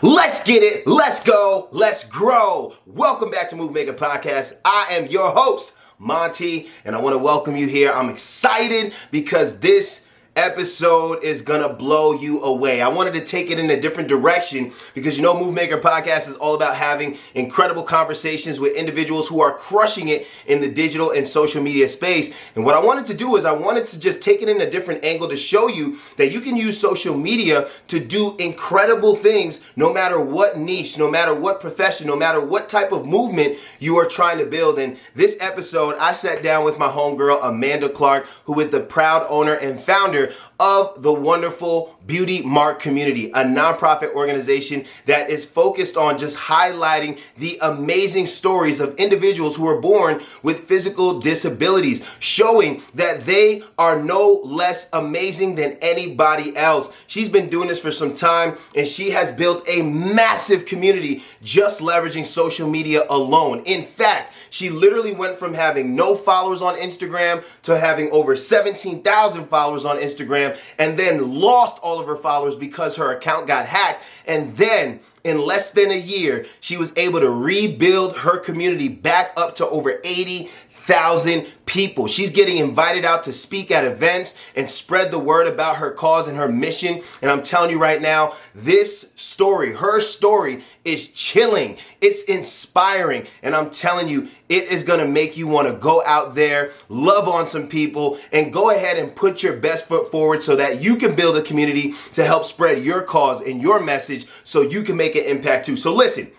Let's get it. Let's go. Let's grow. Welcome back to Move Maker Podcast. I am your host, Monty, and I want to welcome you here. I'm excited because this episode is gonna blow you away. I wanted to take it in a different direction because Move Maker Podcast is all about having incredible conversations with individuals who are crushing it in the digital and social media space. And what I wanted to do is I wanted to just take it in a different angle to show you that you can use social media to do incredible things no matter what niche, no matter what profession, no matter what type of movement you are trying to build. And this episode, I sat down with my homegirl, Amanda Clark, who is the proud owner and founder of the wonderful Beauty Mark Community, a nonprofit organization that is focused on just highlighting the amazing stories of individuals who are born with physical disabilities, showing that they are no less amazing than anybody else. She's been doing this for some time, and she has built a massive community just leveraging social media alone. In fact, she literally went from having no followers on Instagram to having over 17,000 followers on Instagram, and then lost all of her followers because her account got hacked. And then in less than a year, she was able to rebuild her community back up to over 80,000 people. She's getting invited out to speak at events and spread the word about her cause and her mission. And I'm telling you right now, this story, her story, is chilling. It's inspiring. And I'm telling you, it is going to make you want to go out there, love on some people, and go ahead and put your best foot forward so that you can build a community to help spread your cause and your message so you can make an impact too. So listen,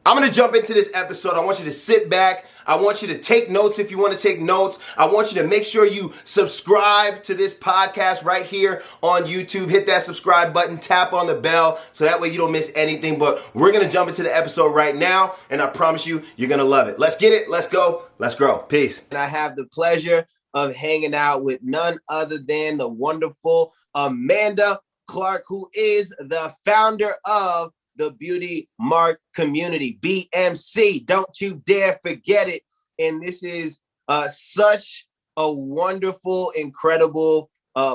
I'm going to jump into this episode. I want you to sit back. I want you to take notes if you want to take notes. I want you to make sure you subscribe to this podcast right here on YouTube. Hit that subscribe button, tap on the bell, so that way you don't miss anything. But we're going to jump into the episode right now, and I promise you, you're going to love it. Let's get it. Let's go. Let's grow. Peace. And I have the pleasure of hanging out with none other than the wonderful Amanda Clark, who is the founder of the Beauty Mark Community, BMC. Don't you dare forget it. And this is such a wonderful, incredible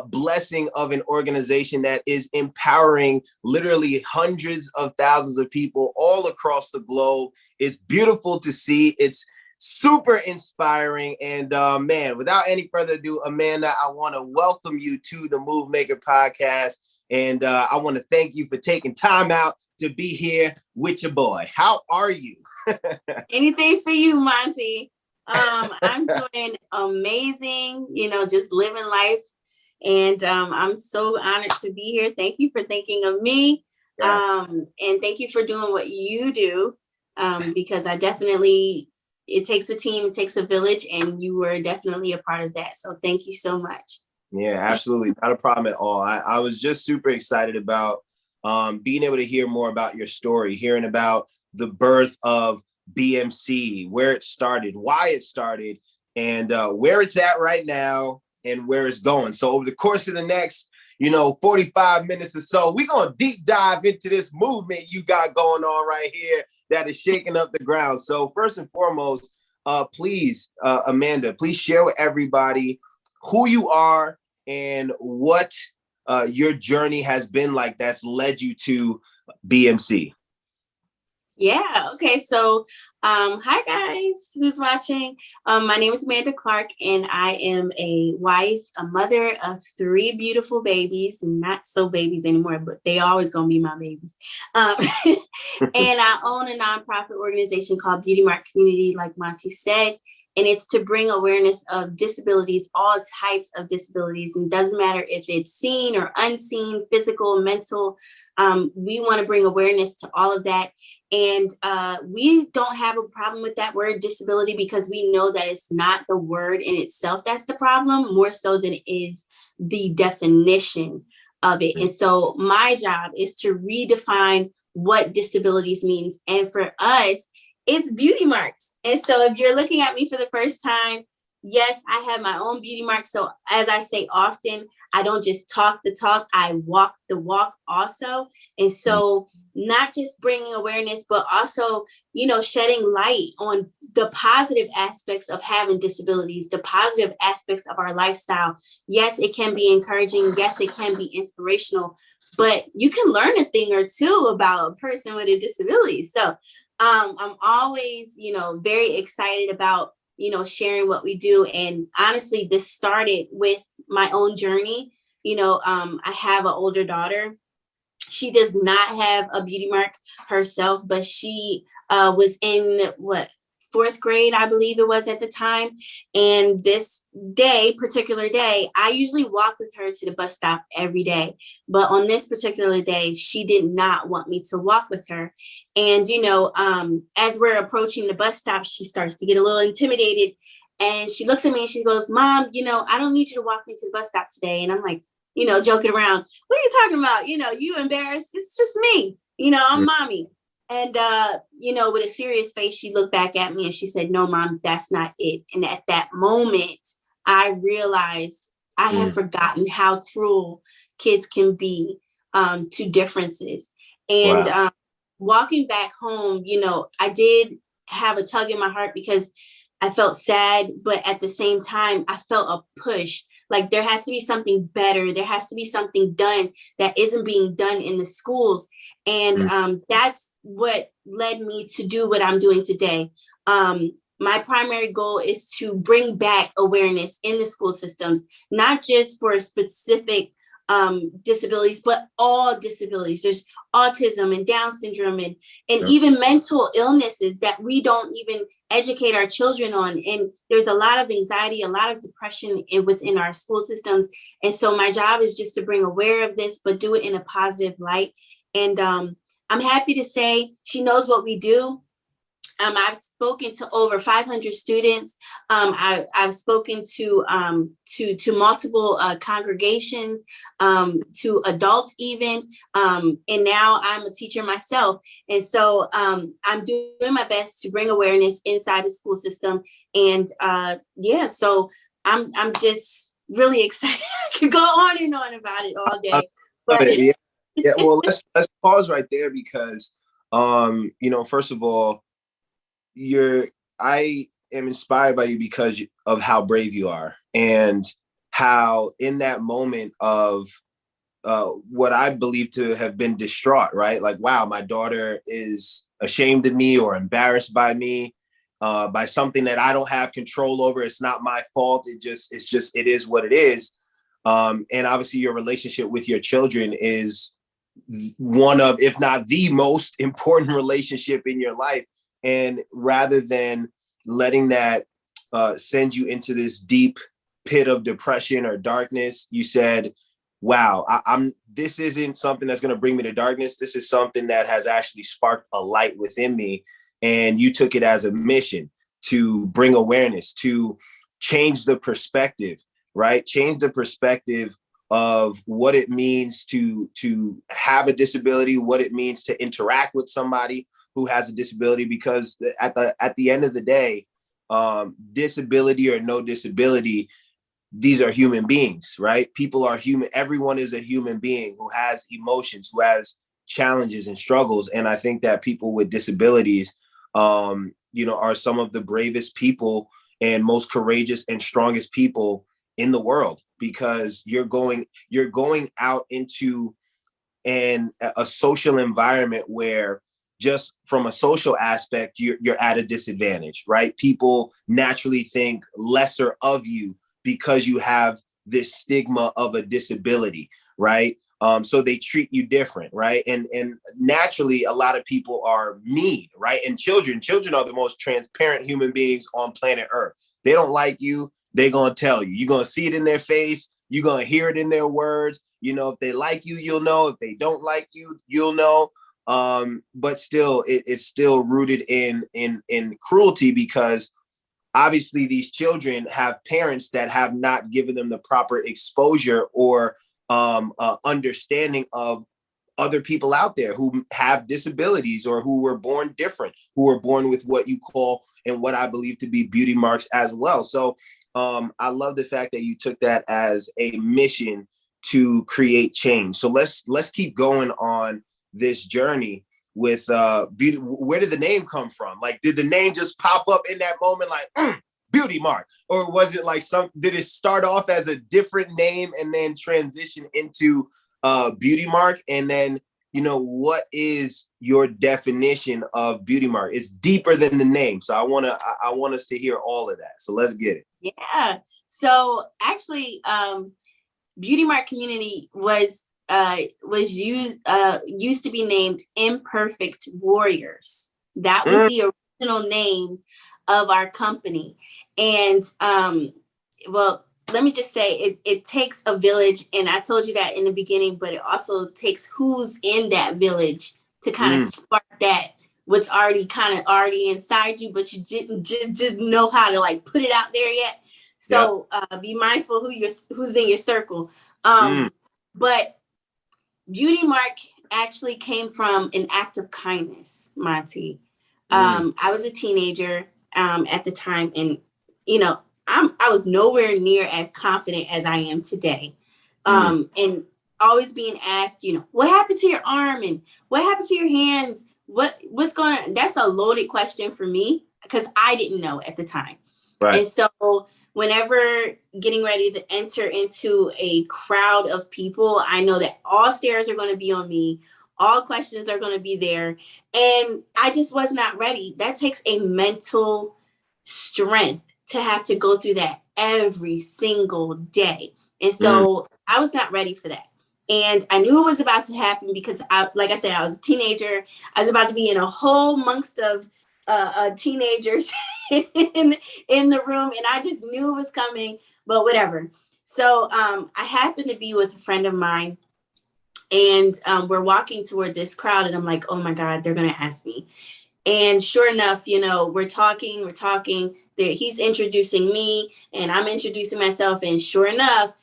blessing of an organization that is empowering literally hundreds of thousands of people all across the globe. It's beautiful to see. It's super inspiring. And man, without any further ado, Amanda, I want to welcome you to the Move Maker Podcast. And I want to thank you for taking time out to be here with your boy. How are you? Anything for you, Monty. I'm doing amazing, just living life. And I'm so honored to be here. Thank you for thinking of me. Yes. And thank you for doing what you do, because it takes a team, it takes a village, and you were definitely a part of that. So thank you so much. Yeah, absolutely. Not a problem at all. I was just super excited about being able to hear more about your story, hearing about the birth of BMC, where it started, why it started, and where it's at right now and where it's going. So over the course of the next, 45 minutes or so, we're going to deep dive into this movement you got going on right here that is shaking up the ground. So first and foremost, please, Amanda, please share with everybody who you are and what your journey has been like that's led you to BMC. Yeah. Okay. So, hi guys, who's watching? My name is Amanda Clark, and I am a wife, a mother of 3 beautiful babies. Not so babies anymore, but they always gonna be my babies. And I own a nonprofit organization called Beauty Mark Community, like Monty said. And it's to bring awareness of disabilities, all types of disabilities. And it doesn't matter if it's seen or unseen, physical, mental. We want to bring awareness to all of that. And we don't have a problem with that word disability, because we know that it's not the word in itself that's the problem, more so than it is the definition of it. And so my job is to redefine what disabilities means. And for us, it's beauty marks. And so if you're looking at me for the first time, yes, I have my own beauty mark. So as I say often, I don't just talk the talk, I walk the walk also. And so not just bringing awareness, but also, shedding light on the positive aspects of having disabilities, the positive aspects of our lifestyle. Yes, it can be encouraging. Yes, it can be inspirational, but you can learn a thing or two about a person with a disability. So I'm always, very excited about sharing what we do. And honestly, this started with my own journey. I have an older daughter. She does not have a beauty mark herself, but she was in what, fourth grade, I believe it was at the time. And this particular day, I usually walk with her to the bus stop every day. But on this particular day, she did not want me to walk with her. And, as we're approaching the bus stop, she starts to get a little intimidated. And she looks at me and she goes, Mom, I don't need you to walk me to the bus stop today. And I'm like, joking around. What are you talking about? You embarrassed? It's just me. I'm mommy. And, with a serious face, she looked back at me and she said, No, Mom, that's not it. And at that moment, I realized I had forgotten how cruel kids can be to differences. And Wow. Walking back home, I did have a tug in my heart because I felt sad, but at the same time, I felt a push. Like there has to be something better. There has to be something done that isn't being done in the schools. And that's what led me to do what I'm doing today. My primary goal is to bring back awareness in the school systems, not just for specific disabilities, but all disabilities. There's autism and Down syndrome and even mental illnesses that we don't even educate our children on. And there's a lot of anxiety, a lot of depression within our school systems. And so my job is just to bring aware of this, but do it in a positive light. And I'm happy to say she knows what we do. I've spoken to over 500 students. I've spoken to multiple congregations, to adults even, and now I'm a teacher myself. And so I'm doing my best to bring awareness inside the school system. And so I'm just really excited. I could go on and on about it all I day. love But it. Yeah. Yeah. Well, let's pause right there because, first of all, I am inspired by you because of how brave you are and how in that moment of what I believe to have been distraught, right? Like, wow, my daughter is ashamed of me or embarrassed by me, by something that I don't have control over. It's not my fault. It is what it is. And obviously your relationship with your children is one of, if not the most important relationship in your life. And rather than letting that send you into this deep pit of depression or darkness, you said, wow, this isn't something that's going to bring me to darkness. This is something that has actually sparked a light within me. And you took it as a mission to bring awareness, to change the perspective, right? Change the perspective of what it means to have a disability, what it means to interact with somebody who has a disability, because at the end of the day, disability or no disability, these are human beings, right? People are human. Everyone is a human being who has emotions, who has challenges and struggles. And I think that people with disabilities, are some of the bravest people and most courageous and strongest people in the world, because you're going out into a social environment where just from a social aspect, you're at a disadvantage, right? People naturally think lesser of you because you have this stigma of a disability, right? So they treat you different, right? And naturally, a lot of people are mean, right? And children are the most transparent human beings on planet Earth. They don't like you, they're gonna tell you. You're gonna see it in their face, you're gonna hear it in their words. If they like you, you'll know. If they don't like you, you'll know. But still, it's still rooted in cruelty, because obviously these children have parents that have not given them the proper exposure or understanding of other people out there who have disabilities or who were born different, who were born with what you call and what I believe to be beauty marks as well. So I love the fact that you took that as a mission to create change. So let's keep going on this journey with beauty. Where did the name come from? Like, did the name just pop up in that moment, like Beauty Mark, or was it like did it start off as a different name and then transition into Beauty Mark? And then, what is your definition of Beauty Mark? It's deeper than the name, so I want us to hear all of that. So let's get it. Yeah. So actually, Beauty Mark Community was used to be named Imperfect Warriors. That was the original name of our company. And well, let me just say it takes a village, and I told you that in the beginning, but it also takes who's in that village to kind of spark that what's already inside you, but you didn't know how to like put it out there yet. So be mindful who's in your circle. But Beauty Mark actually came from an act of kindness, Monty. I was a teenager at the time, and I was nowhere near as confident as I am today. And always being asked, what happened to your arm and what happened to your hands? What's going on? That's a loaded question for me because I didn't know at the time. Right. And so whenever getting ready to enter into a crowd of people, I know that all stares are going to be on me. All questions are going to be there. And I just was not ready. That takes a mental strength to have to go through that every single day. And so I was not ready for that. And I knew it was about to happen because like I said, I was a teenager. I was about to be in a whole amongst of teenagers in the room. And I just knew it was coming, but whatever. So I happened to be with a friend of mine, and we're walking toward this crowd, and I'm like, oh my God, they're going to ask me. And sure enough, we're talking. He's introducing me and I'm introducing myself. And sure enough,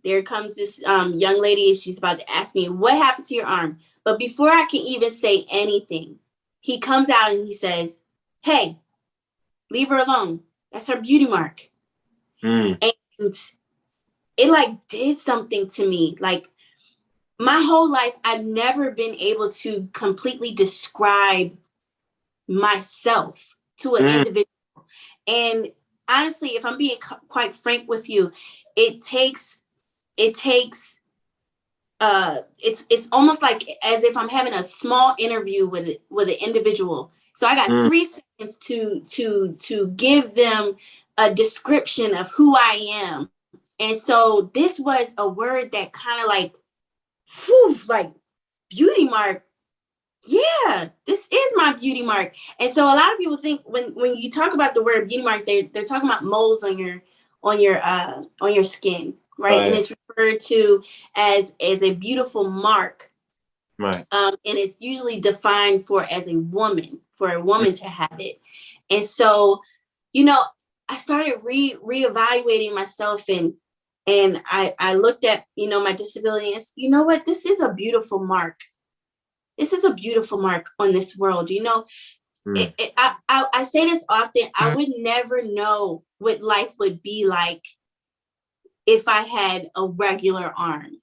there comes this young lady, and she's about to ask me, what happened to your arm? But before I can even say anything, he comes out and he says, hey, leave her alone. That's her beauty mark. And it like did something to me. Like my whole life, I've never been able to completely describe myself to an individual. And honestly, if I'm being quite frank with you, it's almost like as if I'm having a small interview with an individual. So I got 3 seconds to give them a description of who I am. And so this was a word that kind of like beauty mark. Yeah, this is my beauty mark. And so a lot of people think when you talk about the word beauty mark, they're talking about moles on your skin, right? And it's referred to as a beautiful mark, right? And it's usually defined for a woman to have it. And so, I started reevaluating myself, and I looked at my disability, and you know what? This is a beautiful mark. This is a beautiful mark on this world. I say this often. I would never know what life would be like if I had a regular arm,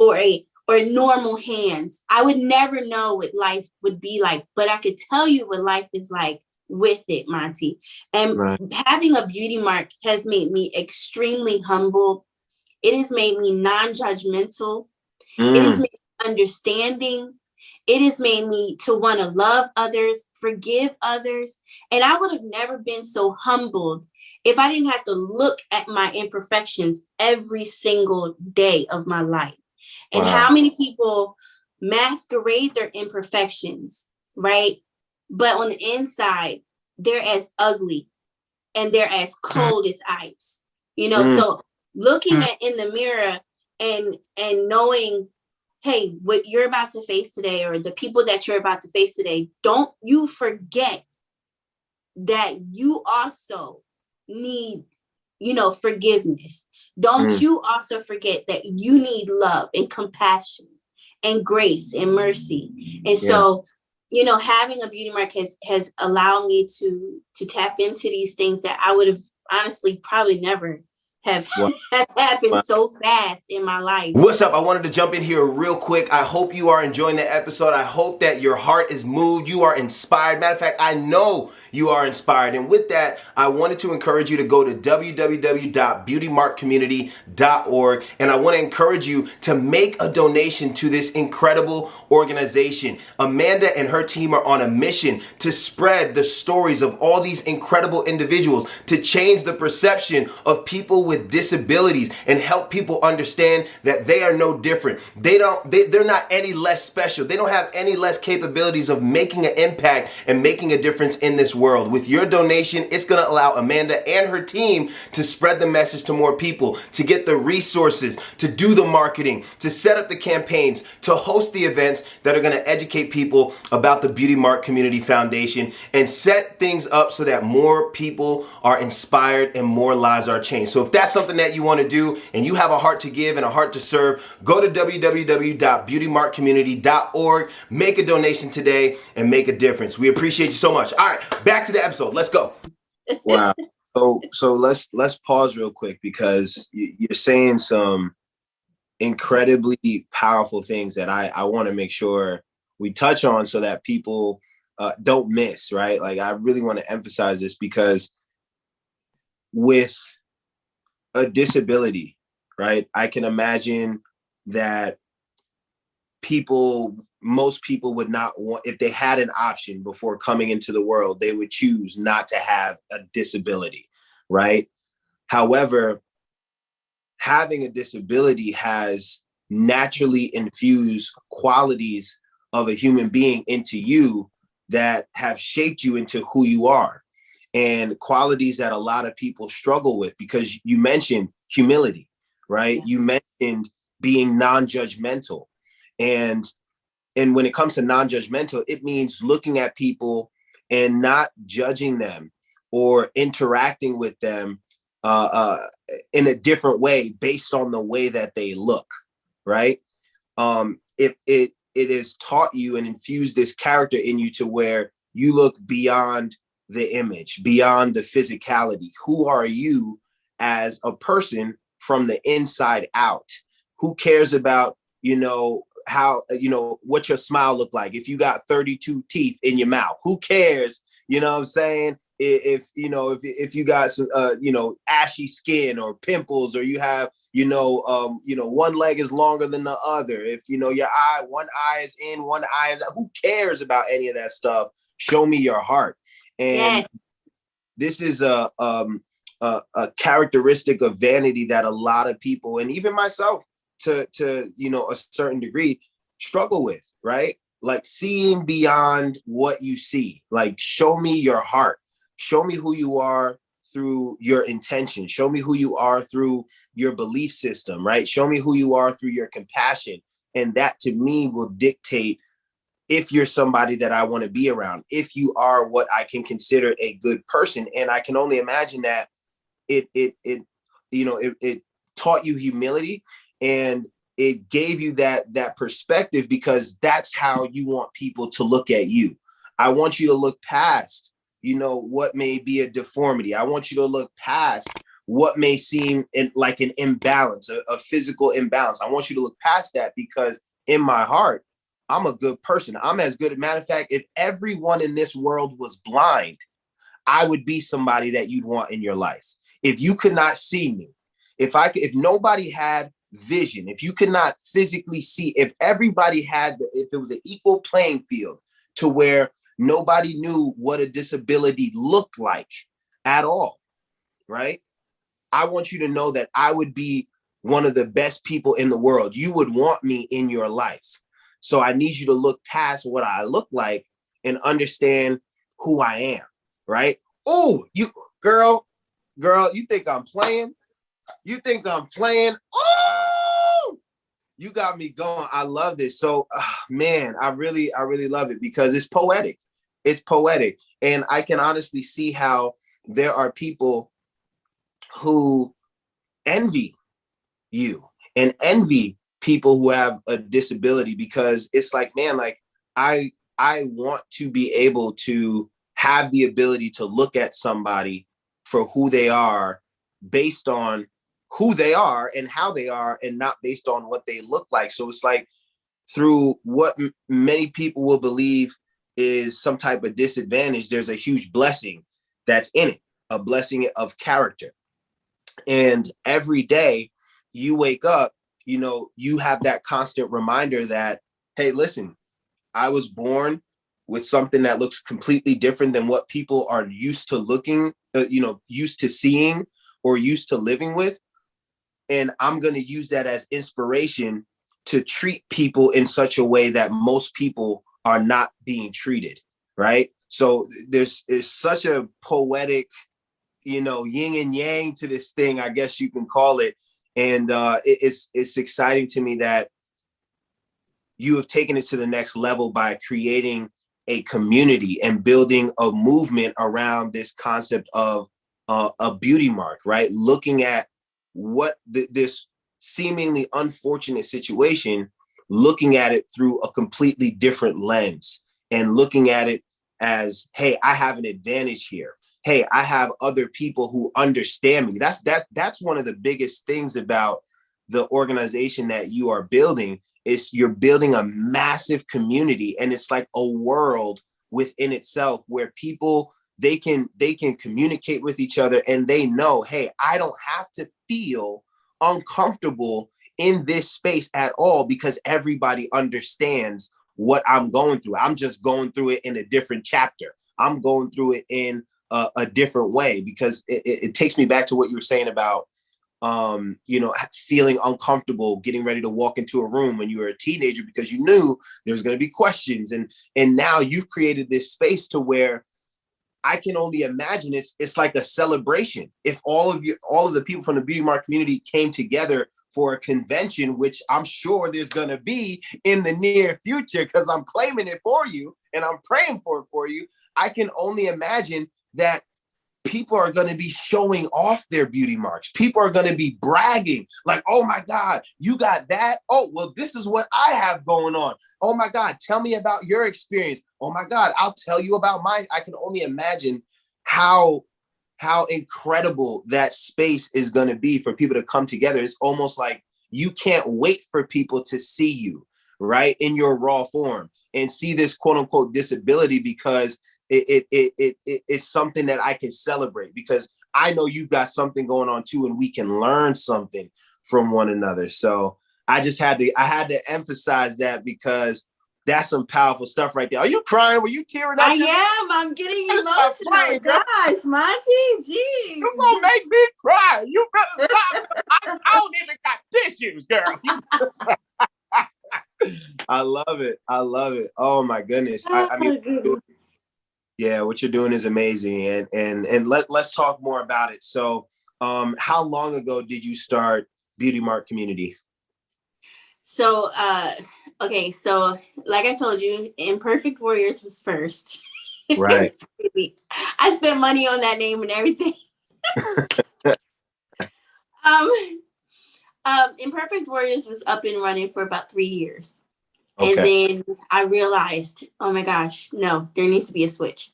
or normal hands. I would never know what life would be like, but I could tell you what life is like with it, Monty. And having a beauty mark has made me extremely humble. It has made me non-judgmental. It has made me understanding. It has made me to want to love others, forgive others. And I would have never been so humbled if I didn't have to look at my imperfections every single day of my life. And how many people masquerade their imperfections, right? But on the inside, they're as ugly and they're as cold as ice. So looking in the mirror and knowing, hey, what you're about to face today, or the people that you're about to face today, don't you forget that you also need, forgiveness. Don't you also forget that you need love and compassion and grace and mercy. And so, having a beauty mark has allowed me to tap into these things that I would have honestly probably never have, Wow. have happened so fast in my life. What's up? I wanted to jump in here real quick. I hope you are enjoying the episode. I hope that your heart is moved. You are inspired. Matter of fact, I know you are inspired. And with that, I wanted to encourage you to go to www.beautymarkcommunity.org. And I want to encourage you to make a donation to this incredible organization. Amanda and her team are on a mission to spread the stories of all these incredible individuals, to change the perception of people with disabilities and help people understand that they are no different. They're not any less special. They don't have any less capabilities of making an impact and making a difference in this world. With your donation, it's going to allow Amanda and her team to spread the message to more people, to get the resources, to do the marketing, to set up the campaigns, to host the events that are going to educate people about the Beauty Mark Community Foundation and set things up so that more people are inspired and more lives are changed. So if that's something that you want to do and you have a heart to give and a heart to serve, go to www.beautymarkcommunity.org, make a donation today and make a difference. We appreciate you so much. All right, back to the episode. Let's go. Wow. So let's pause real quick, because you're saying some incredibly powerful things that I want to make sure we touch on so that people don't miss, right? Like, I really want to emphasize this, because with a disability, right, I can imagine that most people would not want, if they had an option before coming into the world, they would choose not to have a disability, right? However, having a disability has naturally infused qualities of a human being into you that have shaped you into who you are, and qualities that a lot of people struggle with, because you mentioned humility, right? You mentioned being non-judgmental. And when it comes to non-judgmental, it means looking at people and not judging them or interacting with them in a different way based on the way that they look, right? It has taught you and infused this character in you to where you look beyond the image, beyond the physicality. Who are you as a person from the inside out? Who cares about, how, what your smile look like? If you got 32 teeth in your mouth, who cares? You know what I'm saying? If you got some, ashy skin or pimples, or you have, one leg is longer than the other. If, one eye is in, one eye is out, who cares about any of that stuff? Show me your heart. And this is a characteristic of vanity that a lot of people, and even myself to a certain degree, struggle with, right? Like, seeing beyond what you see. Like, show me your heart. Show me who you are through your intention. Show me who you are through your belief system, right? Show me who you are through your compassion. And that, to me, will dictate if you're somebody that I want to be around, if you are what I can consider a good person. And I can only imagine that it taught you humility, and it gave you that perspective, because that's how you want people to look at you. I want you to look past, what may be a deformity. I want you to look past what may seem like an imbalance, a physical imbalance. I want you to look past that, because in my heart, I'm a good person. I'm as good. As a matter of fact, if everyone in this world was blind, I would be somebody that you'd want in your life. If you could not see me, if nobody had vision, if you could not physically see, if everybody had, if it was an equal playing field to where nobody knew what a disability looked like at all, right? I want you to know that I would be one of the best people in the world. You would want me in your life. So I need you to look past what I look like and understand who I am, right? Oh, you girl, you think I'm playing? You think I'm playing? Oh, you got me going. I love this. So, man, I really love it, because it's poetic. It's poetic. And I can honestly see how there are people who envy you and envy people who have a disability, because it's like, man, like, I want to be able to have the ability to look at somebody for who they are based on who they are and how they are, and not based on what they look like. So it's like through what many people will believe is some type of disadvantage, there's a huge blessing that's in it, a blessing of character. And every day you wake up, you know, you have that constant reminder that, hey, listen, I was born with something that looks completely different than what people are used to looking, used to seeing or used to living with. And I'm going to use that as inspiration to treat people in such a way that most people are not being treated, right? So there's such a poetic, yin and yang to this thing, I guess you can call it. And it's exciting to me that you have taken it to the next level by creating a community and building a movement around this concept of a beauty mark, right? Looking at what this seemingly unfortunate situation, looking at it through a completely different lens and looking at it as, hey, I have an advantage here. Hey, I have other people who understand me. That's one of the biggest things about the organization that you are building, is you're building a massive community, and it's like a world within itself where people, they can communicate with each other, and they know, hey, I don't have to feel uncomfortable in this space at all because everybody understands what I'm going through. I'm just going through it in a different chapter. I'm going through it in a different way, because it takes me back to what you were saying about feeling uncomfortable getting ready to walk into a room when you were a teenager because you knew there was going to be questions, and now you've created this space to where I can only imagine it's like a celebration. If all of the people from the Beauty Mark community came together for a convention, which I'm sure there's going to be in the near future, because I'm claiming it for you and I'm praying for it for you, I can only imagine that people are going to be showing off their beauty marks. People are going to be bragging like, oh my God, you got that? Oh, well, this is what I have going on. Oh my God, tell me about your experience. Oh my God, I'll tell you about mine. I can only imagine how incredible that space is going to be for people to come together. It's almost like you can't wait for people to see you, right, in your raw form and see this quote unquote disability, because it's something that I can celebrate, because I know you've got something going on too, and we can learn something from one another. So I had to emphasize that, because that's some powerful stuff right there. Are you crying? Were you tearing up? I am. I'm getting emotional. Crying, gosh, Monty, geez. You gonna make me cry. You better stop. I don't even got tissues, girl. I love it. I love it. Oh my goodness. Yeah, what you're doing is amazing. And let's talk more about it. So how long ago did you start Beauty Mark Community? So okay, so like I told you, Imperfect Warriors was first. Right. I spent money on that name and everything. Imperfect Warriors was up and running for about 3 years. Okay. And then I realized, oh my gosh, no, there needs to be a switch.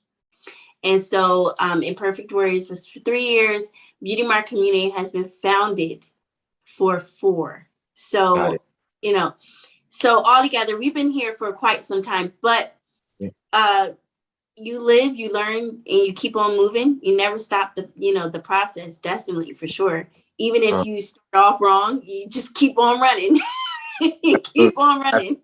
And so Imperfect Warriors was for 3 years. Beauty Mark Community has been founded for 4. So, so altogether, we've been here for quite some time, but you live, you learn, and you keep on moving. You never stop the process, definitely, for sure. Even if you start off wrong, you just keep on running. You keep on running.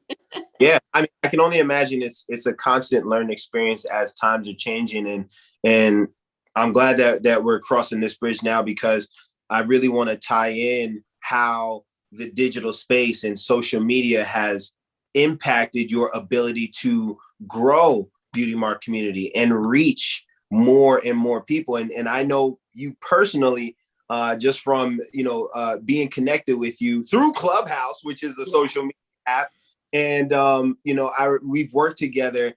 Yeah, I mean, I can only imagine it's a constant learning experience as times are changing, and I'm glad that we're crossing this bridge now, because I really want to tie in how the digital space and social media has impacted your ability to grow Beauty Mark Community and reach more and more people. And I know you personally, just from being connected with you through Clubhouse, which is a social media app, and we've worked together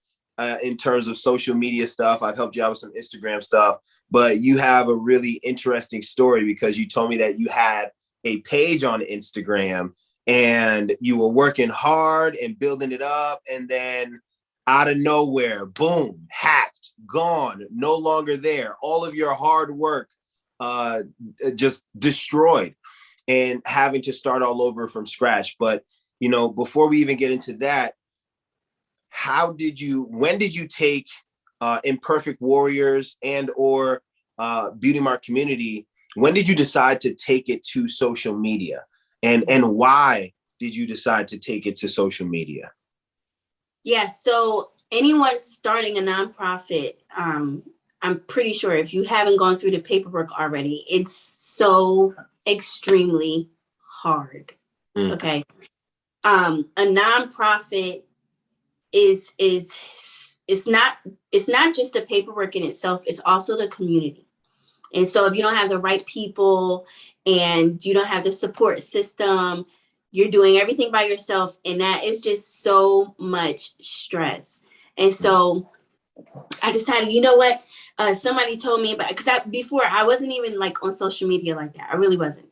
in terms of social media stuff. I've helped you out with some Instagram stuff, but you have a really interesting story, because you told me that you had a page on Instagram and you were working hard and building it up, and then out of nowhere, boom, hacked, gone, no longer there. All of your hard work just destroyed and having to start all over from scratch. But, you know, before we even get into that, when did you take Imperfect Warriors and or Beauty Mark Community? When did you decide to take it to social media, and why did you decide to take it to social media? Yeah, so anyone starting a nonprofit, I'm pretty sure if you haven't gone through the paperwork already, it's so extremely hard. Okay. A nonprofit is it's not just the paperwork in itself, it's also the community. And so if you don't have the right people and you don't have the support system, you're doing everything by yourself. And that is just so much stress. And so I decided, you know what? Somebody told me about, because before I wasn't even like on social media like that. I really wasn't.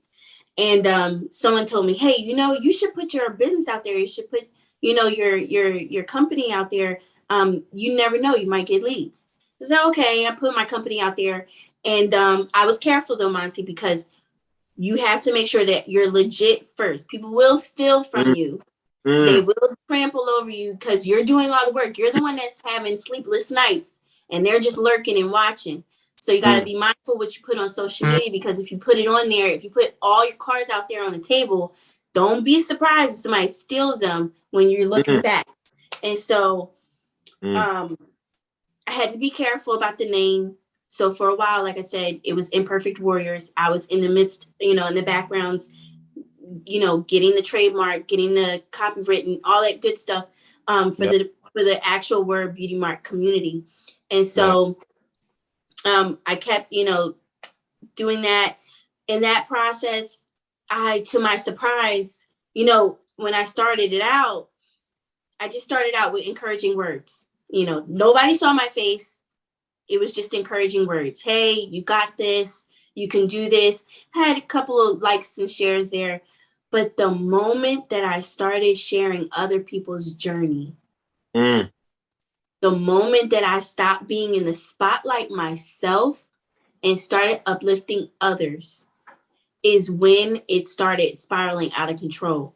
And someone told me, hey, you know, you should put your business out there. You should put, you know, your company out there. You never know, you might get leads. So, okay, I put my company out there. And I was careful though, Monty, because you have to make sure that you're legit first. People will steal from you. They will trample over you because you're doing all the work. You're the one that's having sleepless nights and they're just lurking and watching. So you got to be mindful what you put on social media, because if you put it on there, if you put all your cards out there on the table, don't be surprised if somebody steals them when you're looking back. And so I had to be careful about the name. So for a while, like I said, it was Imperfect Warriors. I was in the midst, you know, in the backgrounds, you know, getting the trademark, getting the copywritten, all that good stuff for the actual word Beauty Mark Community. And so I kept, you know, doing that. In that process, to my surprise, you know, when I started it out, I just started out with encouraging words. You know, nobody saw my face. It was just encouraging words. Hey, you got this. You can do this. I had a couple of likes and shares there. But the moment that I started sharing other people's journey, the moment that I stopped being in the spotlight myself and started uplifting others, is when it started spiraling out of control.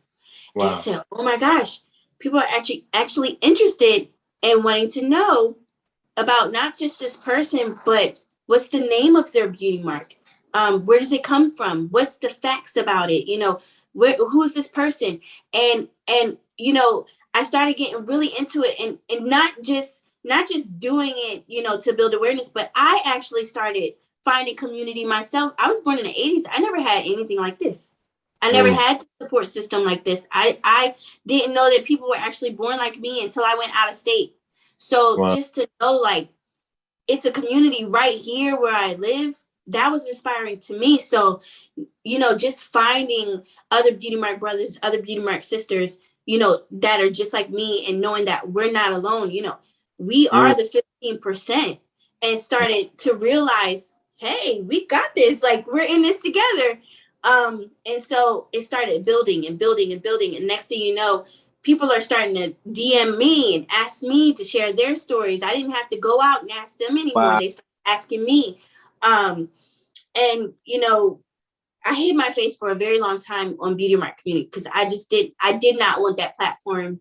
Wow. And I said, oh my gosh, people are actually interested and wanting to know about not just this person, but what's the name of their beauty mark? Where does it come from? What's the facts about it? You know, who's this person? And you know, I started getting really into it, and not just doing it, you know, to build awareness, but I actually started finding community myself. I was born in the 80s. I never had anything like this. I never had a support system like this. I didn't know that people were actually born like me until I went out of state. So just to know, like, it's a community right here where I live, that was inspiring to me. So, you know, just finding other Beauty Mark brothers, other Beauty Mark sisters, you know, that are just like me, and knowing that we're not alone, you know, we are the 15%, and started to realize, hey, we got this, like, we're in this together. And so it started building and building and building. And next thing you know, people are starting to DM me and ask me to share their stories. I didn't have to go out and ask them anymore. Wow. They started asking me. And, you know, I hid my face for a very long time on Beauty Mark Community because I did not want that platform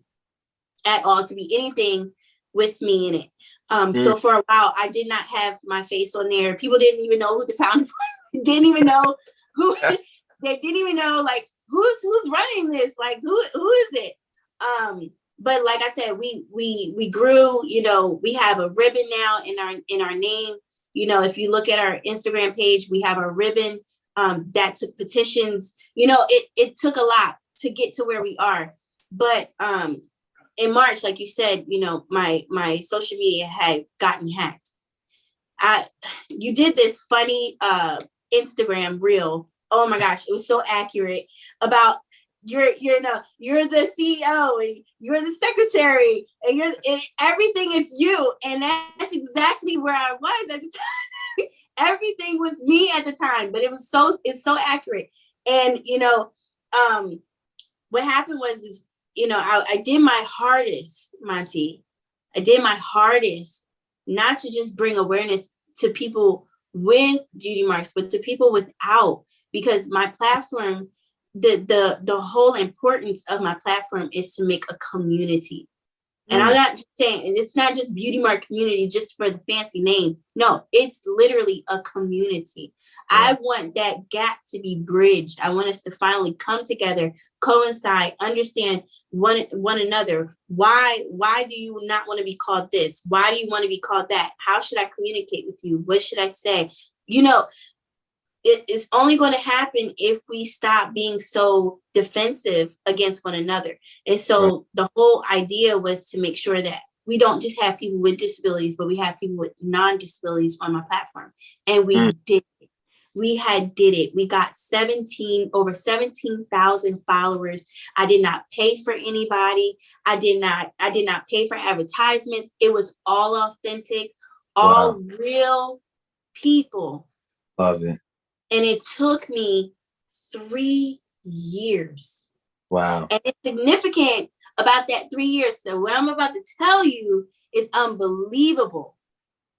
at all to be anything with me in it. So for a while, I did not have my face on there. People didn't even know who the founder was, didn't even know who, they didn't even know, like, who's running this? Like, who is it? But like I said, we grew, you know, we have a ribbon now in our name. You know, if you look at our Instagram page, we have a ribbon that took petitions. You know, it took a lot to get to where we are. But in March, like you said, you know, my social media had gotten hacked. You did this funny Instagram reel. Oh my gosh, it was so accurate about you're the CEO and you're the secretary and everything. It's you, and that's exactly where I was at the time. Everything was me at the time, but it's so accurate. And you know, what happened was you know, I did my hardest, Monty. I did my hardest not to just bring awareness to people with beauty marks, but to people without, because my platform, the whole importance of my platform is to make a community. And I'm not just saying it's not just beauty mark community just for the fancy name. No, it's literally a community. Yeah. I want that gap to be bridged. I want us to finally come together, coincide, understand one another. Why do you not want to be called this? Why do you want to be called that? How should I communicate with you? What should I say? You know, it's only going to happen if we stop being so defensive against one another. And so the whole idea was to make sure that we don't just have people with disabilities, but we have people with non-disabilities on my platform. And we did it. We did it. We got over 17,000 followers. I did not pay for anybody. I did not pay for advertisements. It was all authentic, all real people. Love it. And it took me 3 years. Wow. And it's significant about that 3 years. So what I'm about to tell you is unbelievable,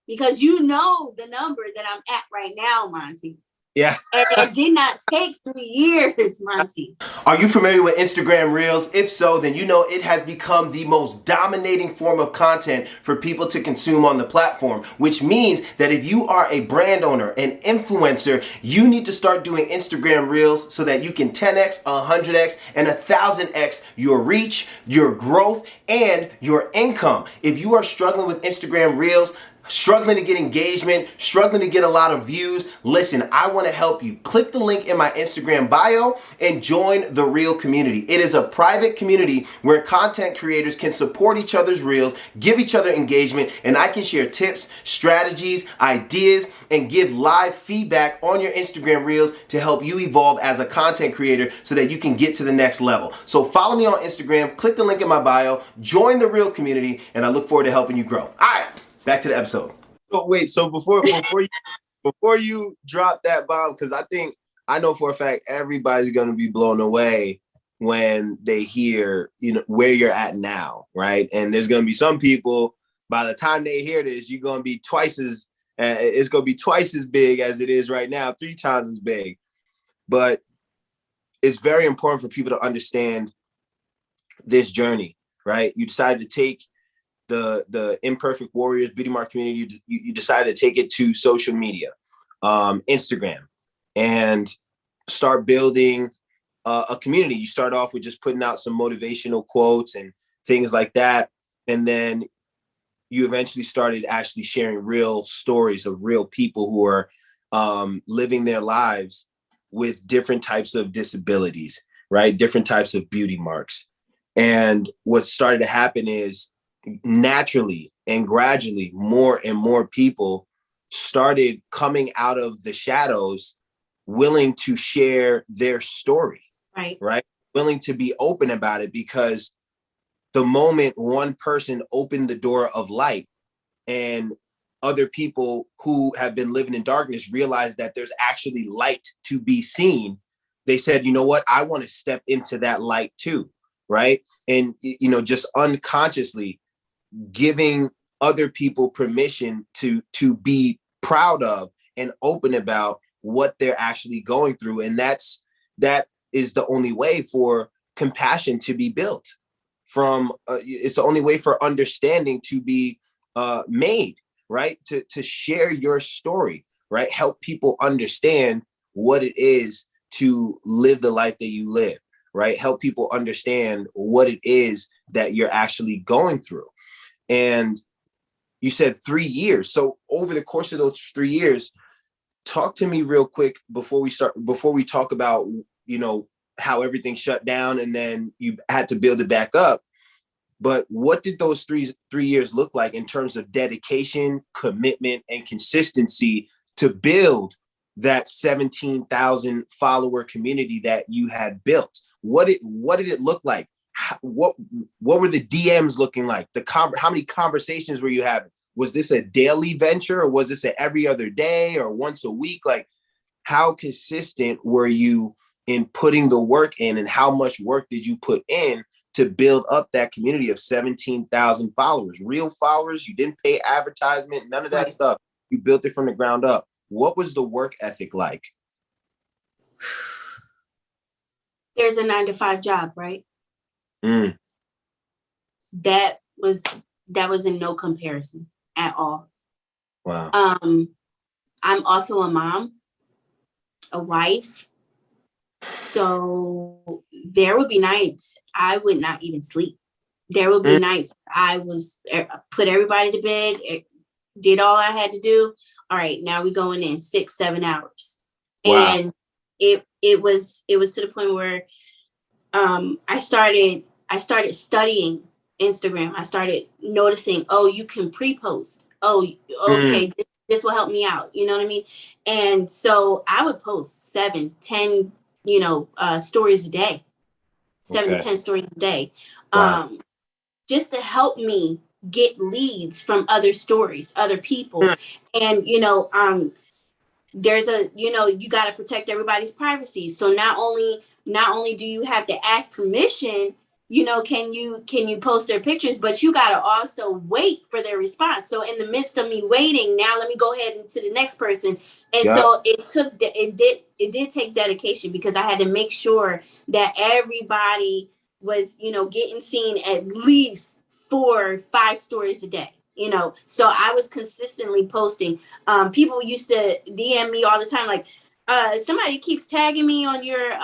because you know the number that I'm at right now, Monty. Yeah. And it did not take 3 years, Monty. Are you familiar with Instagram Reels? If so, then you know it has become the most dominating form of content for people to consume on the platform, which means that if you are a brand owner, an influencer, you need to start doing Instagram Reels so that you can 10x, 100x, and 1000x your reach, your growth, and your income. If you are struggling with Instagram Reels, struggling to get engagement, struggling to get a lot of views, listen, I want to help you. Click the link in my Instagram bio and join the Reel community. It is a private community where content creators can support each other's reels, give each other engagement, and I can share tips, strategies, ideas, and give live feedback on your Instagram Reels to help you evolve as a content creator so that you can get to the next level. So follow me on Instagram, click the link in my bio, join the Reel community, and I look forward to helping you grow. All right. Back to the episode. Oh, wait, so before you drop that bomb, because I know for a fact everybody's going to be blown away when they hear, where you're at now, right? And there's going to be some people, by the time they hear this, you're going to be it's going to be twice as big as it is right now, 3 times as big. But it's very important for people to understand this journey, right? You decided to take the Imperfect Warriors Beauty Mark community, you decided to take it to social media, Instagram, and start building a community. You start off with just putting out some motivational quotes and things like that. And then you eventually started actually sharing real stories of real people who are living their lives with different types of disabilities, right? Different types of beauty marks. And what started to happen is, naturally and gradually, more and more people started coming out of the shadows, willing to share their story, right? Willing to be open about it, because the moment one person opened the door of light and other people who have been living in darkness realized that there's actually light to be seen, they said, you know what, I want to step into that light too, right? And, just unconsciously giving other people permission to be proud of and open about what they're actually going through. And that is the only way for compassion to be built from. It's the only way for understanding to be made, right? To share your story, right? Help people understand what it is to live the life that you live, right? Help people understand what it is that you're actually going through. And you said 3 years. So over the course of those 3 years, talk to me real quick before we talk about, how everything shut down and then you had to build it back up. But what did those three years look like in terms of dedication, commitment, and consistency to build that 17,000 follower community that you had built? What did it look like? What were the DMs looking like? How many conversations were you having? Was this a daily venture, or was this an every other day or once a week? Like, how consistent were you in putting the work in, and how much work did you put in to build up that community of 17,000 followers, real followers? You didn't pay advertisement, none of that stuff. You built it from the ground up. what was the work ethic like? There's a 9 to 5 job, right? Mm. That was in no comparison at all. Wow. I'm also a mom, a wife. So there would be nights I would not even sleep. There would be nights I was put everybody to bed, did all I had to do. All right, now we going in 6-7 hours. Wow. And it was to the point where I started studying Instagram. I started noticing, oh, you can pre-post. Oh, okay, this will help me out. You know what I mean? And so I would post 7-10, stories a day, 7 to 10 stories a day, Wow. just to help me get leads from other stories, other people. And, there's you got to protect everybody's privacy. So not only do you have to ask permission, can you post their pictures, but you got to also wait for their response. So in the midst of me waiting, now let me go ahead into the next person. And so it did take dedication, because I had to make sure that everybody was, getting seen at least 4-5 stories a day. So I was consistently posting. People used to DM me all the time, like, somebody keeps tagging me on your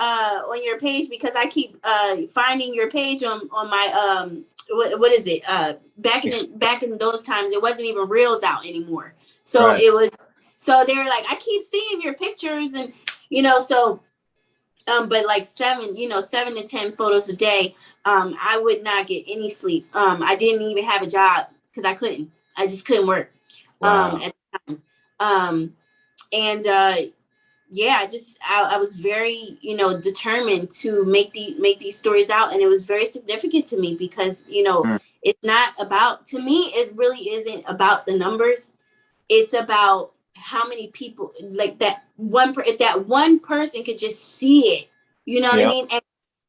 page, because I keep finding your page on my what is it? Back in those times, it wasn't even Reels out anymore. So Right. so they were like, I keep seeing your pictures, and so but like 7 to 10 photos a day. I would not get any sleep. I didn't even have a job because I just couldn't work. Wow. At the time. And I was very, determined to make these stories out. And it was very significant to me, because, it's not about, to me, it really isn't about the numbers. It's about how many people, like if that one person could just see it, you know what I mean? And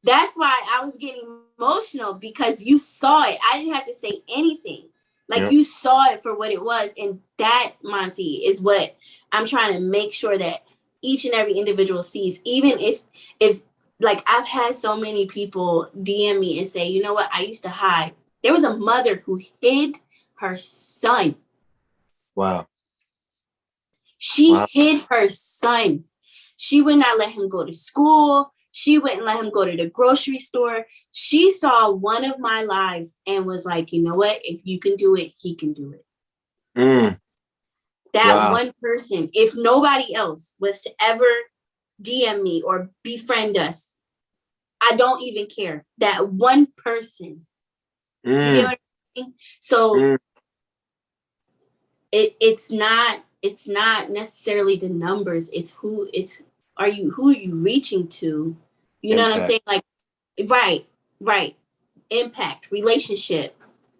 that's why I was getting emotional, because you saw it. I didn't have to say anything. Like, you saw it for what it was. And that, Monty, is what I'm trying to make sure that each and every individual sees. Even if like, I've had so many people DM me and say, you know what, I used to hide. There was a mother who hid her son. Wow. She hid her son. She would not let him go to school. She wouldn't let him go to the grocery store. She saw one of my lives and was like, you know what? If you can do it, he can do it. That one person, if nobody else was to ever DM me or befriend us, I don't even care. That one person. You get what I mean? So it's not necessarily the numbers. It's who are you reaching to? You know what I'm saying? Like, right. Impact, relationship,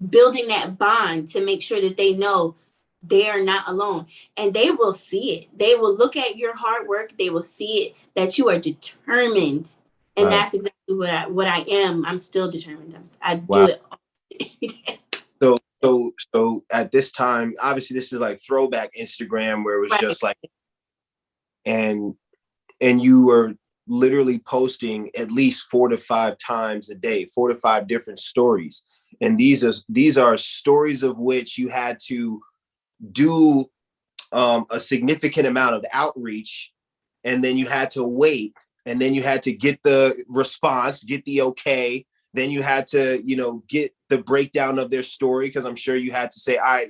building that bond to make sure that they know they are not alone, and they will see it. They will look at your hard work. They will see it, that you are determined, and that's exactly what I am. I'm still determined. I do it all day. So at this time, obviously this is like throwback Instagram, where it was just like, and you were literally posting at least 4 to 5 times a day, 4 to 5 different stories. And these are stories of which you had to do a significant amount of outreach, and then you had to wait, and then you had to get the response, get the okay. Then you had to, get the breakdown of their story, because I'm sure you had to say, all right,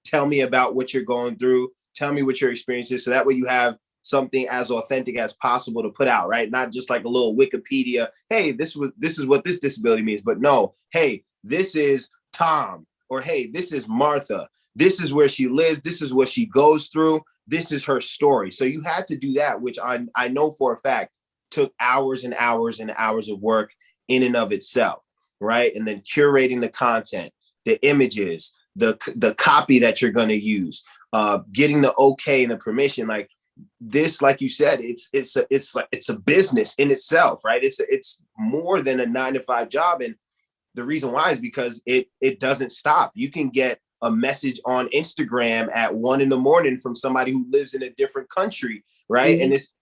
tell me about what you're going through. Tell me what your experience is. So that way you have something as authentic as possible to put out, right? Not just like a little Wikipedia, hey, this is what this disability means. But no, hey, this is Tom, or hey, this is Martha. This is where she lives. This is what she goes through. This is her story. So you had to do that, which I know for a fact took hours and hours and hours of work in and of itself, right? And then curating the content, the images, the copy that you're going to use, getting the okay and the permission. Like this, like you said, it's a business in itself, right? It's more than a 9 to 5 job, and the reason why is because it doesn't stop. You can get a message on Instagram at 1 a.m. from somebody who lives in a different country, right? And it's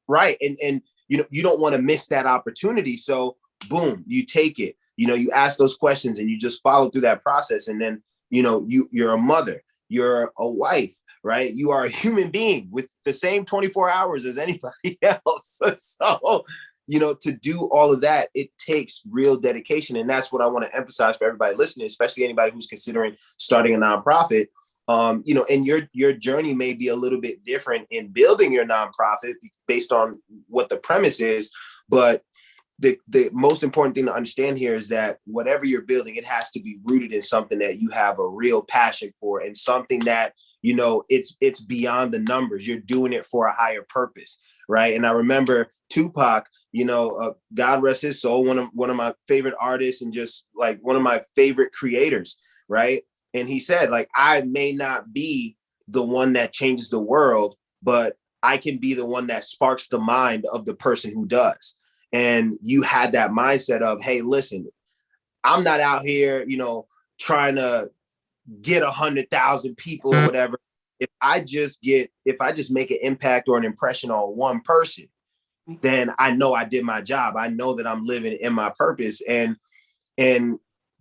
right. And you don't want to miss that opportunity. So boom, you take it, you ask those questions and you just follow through that process. And then, you're a mother, you're a wife, right? You are a human being with the same 24 hours as anybody else. So, to do all of that, it takes real dedication. And that's what I want to emphasize for everybody listening, especially anybody who's considering starting a nonprofit. And your journey may be a little bit different in building your nonprofit based on what the premise is. But the most important thing to understand here is that whatever you're building, it has to be rooted in something that you have a real passion for, and something that, it's beyond the numbers. You're doing it for a higher purpose. Right. And I remember Tupac, God rest his soul, one of my favorite artists and just like one of my favorite creators. Right. And he said, like, I may not be the one that changes the world, but I can be the one that sparks the mind of the person who does. And you had that mindset of, hey, listen, I'm not out here, trying to get 100,000 people or whatever. If I just make an impact or an impression on one person, then I know I did my job. I know that I'm living in my purpose. And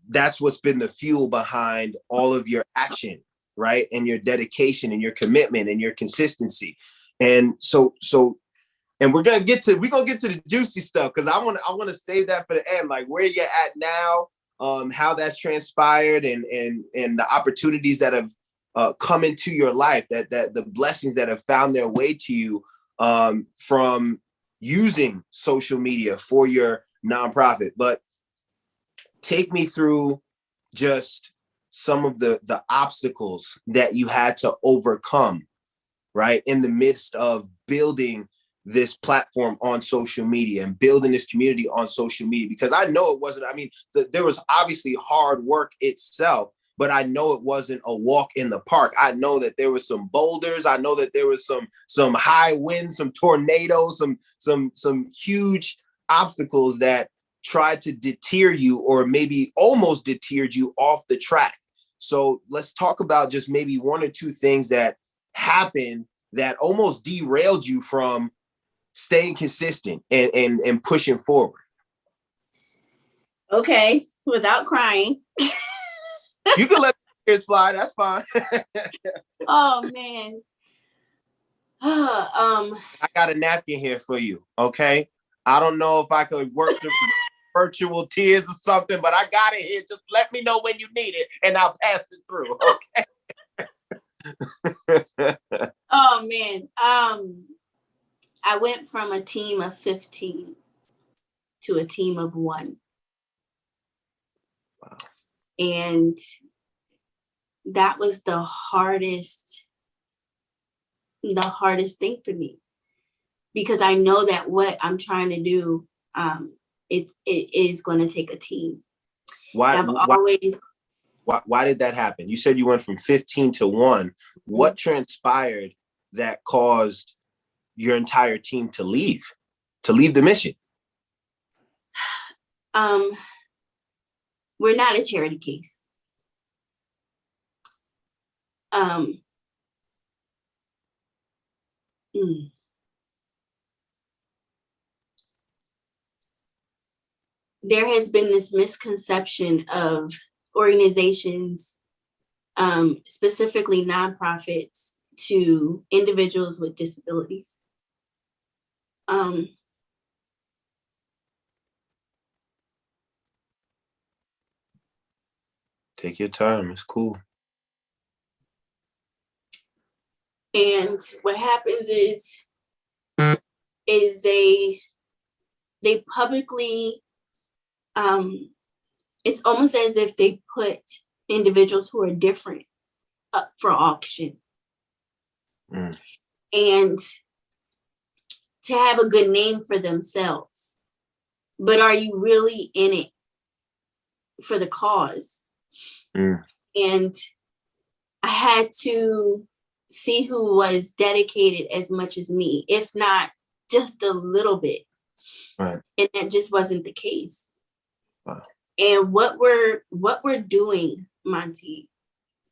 that's what's been the fuel behind all of your action, right? And your dedication and your commitment and your consistency. And so and we're gonna get to the juicy stuff, because I want to save that for the end, like where you're at now, how that's transpired, and the opportunities that have come into your life, that the blessings that have found their way to you from using social media for your nonprofit. But take me through just some of the obstacles that you had to overcome, right, in the midst of building this platform on social media and building this community on social media. Because I know it wasn't, there was obviously hard work itself, but I know it wasn't a walk in the park. I know that there was some boulders. I know that there was some high winds, some tornadoes, some huge obstacles that tried to deter you, or maybe almost deterred you off the track. So let's talk about just maybe one or two things that happened that almost derailed you from staying consistent and pushing forward. Okay, without crying. You can let tears fly. That's fine. Oh man. I got a napkin here for you. Okay. I don't know if I could work the virtual tears or something, but I got it here. Just let me know when you need it, and I'll pass it through. Okay. Oh man. I went from a team of 15 to a team of 1. Wow. And that was the hardest thing for me, because I know that what I'm trying to do, it is going to take a team. Why did that happen? You said you went from 15 to 1. What transpired that caused your entire team to leave the mission? We're not a charity case. There has been this misconception of organizations, specifically nonprofits, to individuals with disabilities. Take your time. It's cool. And what happens is they publicly, it's almost as if they put individuals who are different up for auction. And to have a good name for themselves. But are you really in it for the cause? And I had to see who was dedicated as much as me, if not just a little bit. Right. And that just wasn't the case. Wow. And what we're doing, Monty,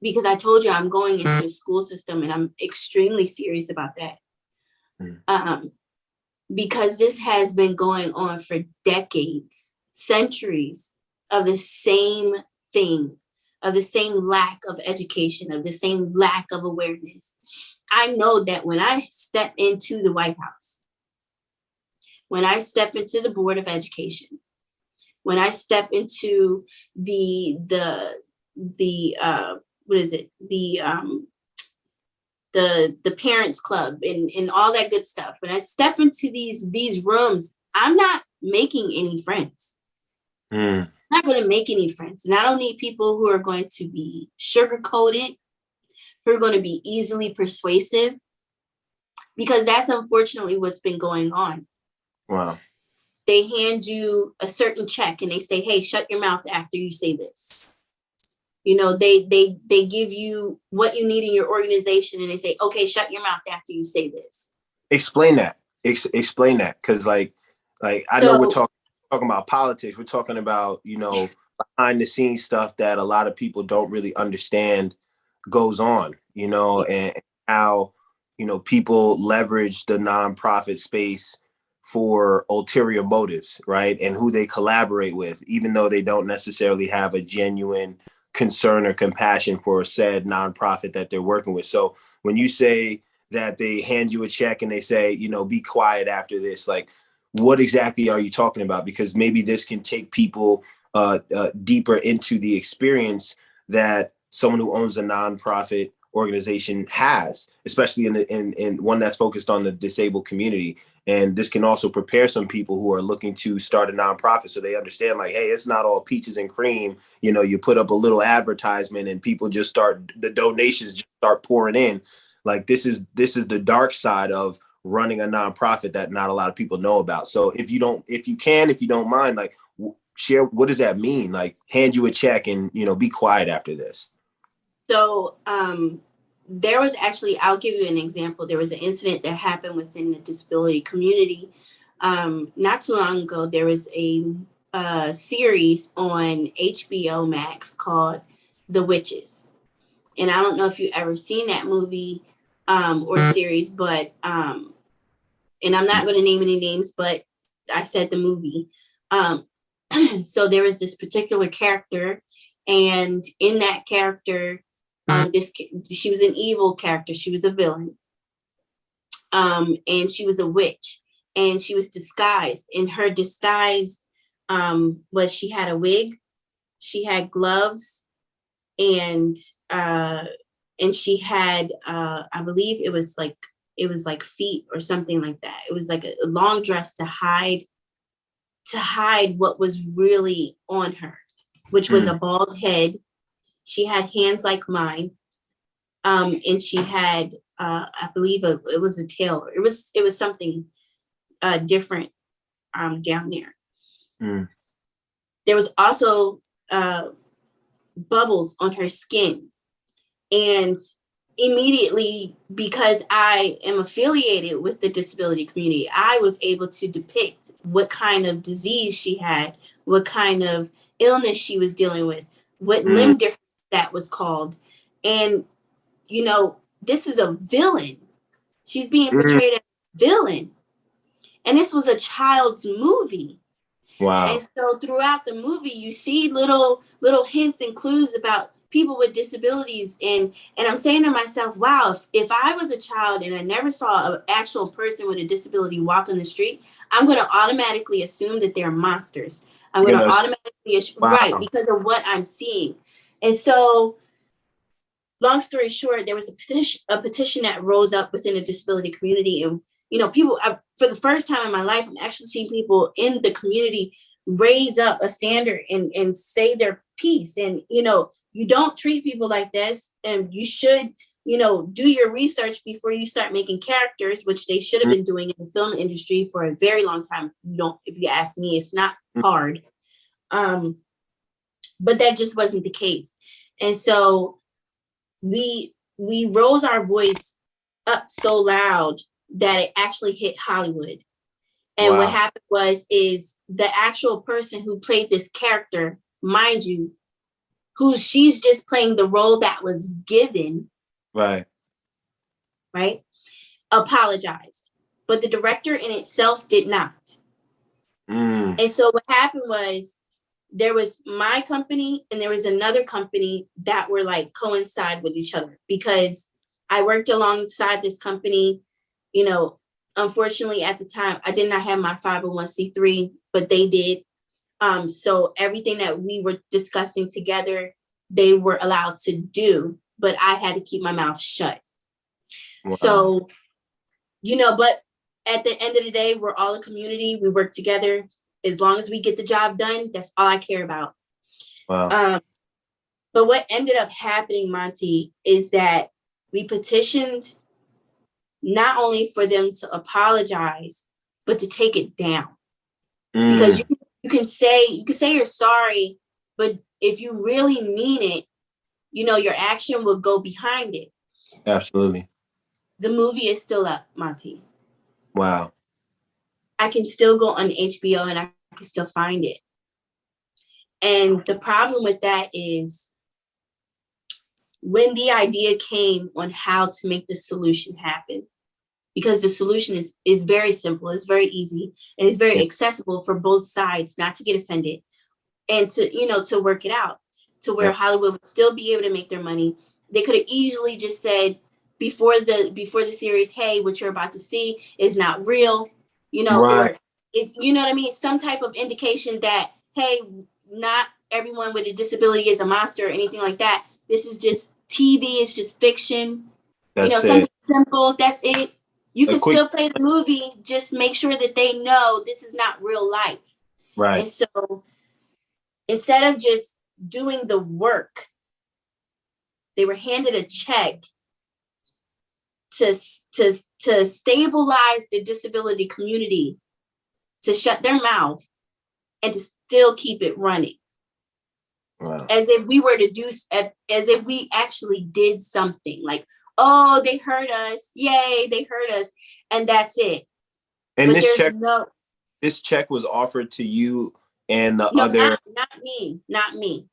because I told you I'm going into the school system and I'm extremely serious about that. Because this has been going on for decades, centuries of the same thing, of the same lack of education, of the same lack of awareness. I know that when I step into the White House, when I step into the Board of Education, when I step into the what is it? The parents club and all that good stuff. When I step into these rooms, I'm not making any friends. I'm not going to make any friends. And I don't need people who are going to be sugar-coated, who are going to be easily persuasive, because that's unfortunately what's been going on. Wow. They hand you a certain check and they say, hey, shut your mouth after you say this. You know, they give you what you need in your organization and they say, okay, shut your mouth after you say this. Explain that. Explain that. Because like I know we're talking about politics. We're talking about, you know, behind the scenes stuff that a lot of people don't really understand goes on, you know, and how, you know, people leverage the nonprofit space for ulterior motives, right? And who they collaborate with, even though they don't necessarily have a genuine concern or compassion for said nonprofit that they're working with. So when you say that they hand you a check and they say, you know, be quiet after this, like, what exactly are you talking about? Because maybe this can take people deeper into the experience that someone who owns a nonprofit organization has, especially in one that's focused on the disabled community. And this can also prepare some people who are looking to start a nonprofit so they understand, like, hey, it's not all peaches and cream. You know, you put up a little advertisement and people just the donations just start pouring in. Like, this is the dark side of running a nonprofit that not a lot of people know about. So if you don't mind, like, share, what does that mean? Like, hand you a check and, you know, be quiet after this. So there was actually, I'll give you an example. There was an incident that happened within the disability community. Not too long ago, there was a series on HBO Max called The Witches. And I don't know if you've ever seen that movie or series, but, and I'm not going to name any names, but I said the movie. So there was this particular character, and in that character, she was an evil character. She was a villain. And she was a witch, and she was disguised. And her disguise was she had a wig, she had gloves, and she had I believe it was like feet or something like that. It was like a long dress to hide what was really on her, which was a bald head. She had hands like mine. And she had, I believe it was a tail. It was something different down there. There was also bubbles on her skin. And immediately, because I am affiliated with the disability community, I was able to depict what kind of disease she had, what kind of illness she was dealing with, what limb difference that was called. And, you know, this is a villain. She's being portrayed as a villain. And this was a child's movie. Wow. And so throughout the movie, you see little hints and clues about people with disabilities. And I'm saying to myself, wow, if I was a child and I never saw an actual person with a disability walk on the street, I'm going to automatically assume that they're monsters. I'm going to automatically, right, because of what I'm seeing. And so, long story short, there was a petition that rose up within the disability community. And, you know, people, for the first time in my life, I'm actually seeing people in the community raise up a standard and say their piece. And, you know, you don't treat people like this, and you should, you know, do your research before you start making characters, which they should have been doing in the film industry for a very long time. If you ask me, it's not hard. But that just wasn't the case. And so we rose our voice up so loud that it actually hit Hollywood. And what happened is the actual person who played this character, mind you, who she's just playing the role that was given, Right. apologized. But the director in itself did not. And so what happened was there was my company and there was another company that were like coincide with each other, because I worked alongside this company. You know, unfortunately at the time I did not have my 501c3, but they did. So everything that we were discussing together, they were allowed to do, but I had to keep my mouth shut. Wow. So, you know, but at the end of the day, we're all a community. We work together. As long as we get the job done, that's all I care about. Wow. But what ended up happening, Monty, is that we petitioned not only for them to apologize, but to take it down. Because you can say you're sorry, but if you really mean it, you know, your action will go behind it. Absolutely. The movie is still up, Monty. Wow. I can still go on HBO and I can still find it. And the problem with that is when the idea came on how to make the solution happen, because the solution is very simple, it's very easy, and it's very accessible for both sides not to get offended and to, you know, to work it out to where Hollywood would still be able to make their money. They could have easily just said before the series, hey, what you're about to see is not real, you know, or it, you know what I mean? Some type of indication that, hey, not everyone with a disability is a monster or anything like that. This is just TV, it's just fiction. That's, you know, something simple, that's it. You can still play the movie, just make sure that they know this is not real life. Right. And so instead of just doing the work, they were handed a check to stabilize the disability community, to shut their mouth and to still keep it running. Wow. As if we were to do, as if we actually did something like, oh, they heard us. Yay, they heard us. And that's it. And but this check was offered to you and the no, other, not me.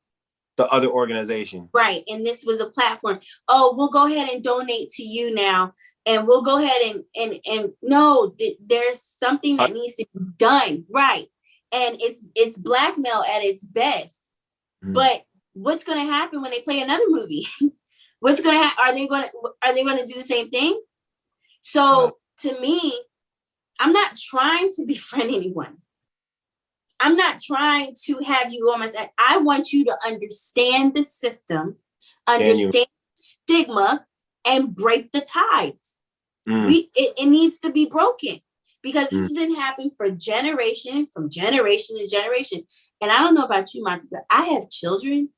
The other organization. Right. And this was a platform. Oh, we'll go ahead and donate to you now. And we'll go ahead and no, there's something that needs to be done. Right. And it's blackmail at its best. But what's going to happen when they play another movie? What's going to happen? Are they going to do the same thing? So to me, I'm not trying to befriend anyone. I'm not trying to have you on my side. I want you to understand the system, understand stigma, and break the ties. It needs to be broken because this has been happening from generation to generation. And I don't know about you, Monty, but I have children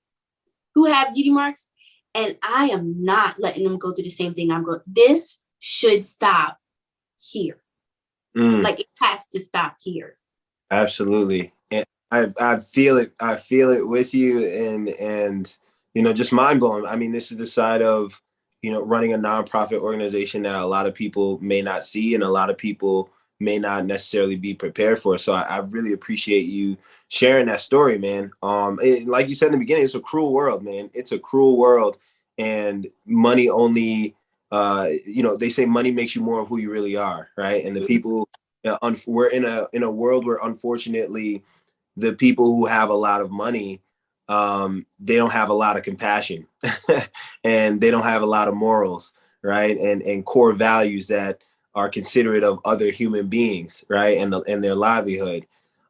who have beauty marks, and I am not letting them go through the same thing I'm going. This should stop here. Like it has to stop here. Absolutely. And I feel it. I feel it with you, and you know, just mind blowing. I mean, this is the side of, you know, running a nonprofit organization that a lot of people may not see and a lot of people may not necessarily be prepared for. So I really appreciate you sharing that story, man. Like you said in the beginning, it's a cruel world, man. It's a cruel world, and money only, you know, they say money makes you more of who you really are, right? And the people, we're in a world where unfortunately the people who have a lot of money, they don't have a lot of compassion and they don't have a lot of morals, right? And core values that are considerate of other human beings, right? And their livelihood.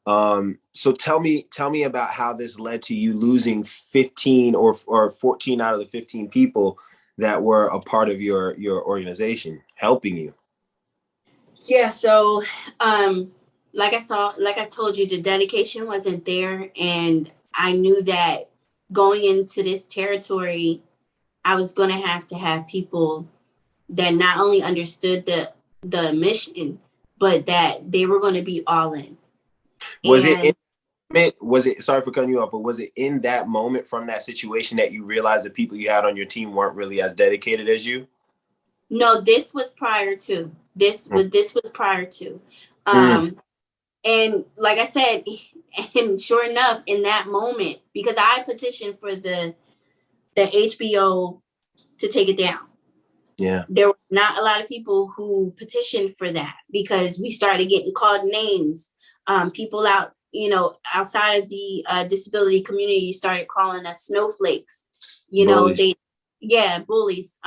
So tell me about how this led to you losing 15 or 14 out of the 15 people that were a part of your organization helping you. Yeah. So, like I told you, the dedication wasn't there. And I knew that going into this territory, I was going to have people that not only understood the mission, but that they were going to be all in. Was it, sorry for cutting you off, but was it in that moment from that situation that you realized the people you had on your team weren't really as dedicated as you? No, this was prior to. This was prior to. And like I said, and sure enough, in that moment, because I petitioned for the the HBO to take it down. Yeah. There were not a lot of people who petitioned for that because we started getting called names. People out, outside of the disability community started calling us snowflakes. Bullies. Bullies.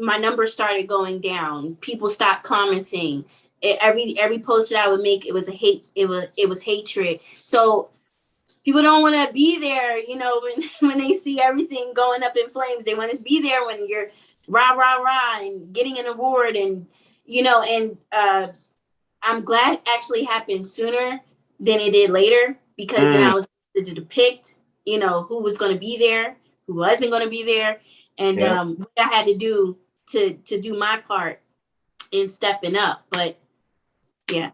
My numbers started going down. People stopped commenting. Every post that I would make, it was hatred. So people don't want to be there, when they see everything going up in flames. They want to be there when you're rah, rah, rah, and getting an award. And, I'm glad it actually happened sooner than it did later, because then I was able to depict, who was going to be there, who wasn't going to be there, and what I had to do to do my part in stepping up. But yeah.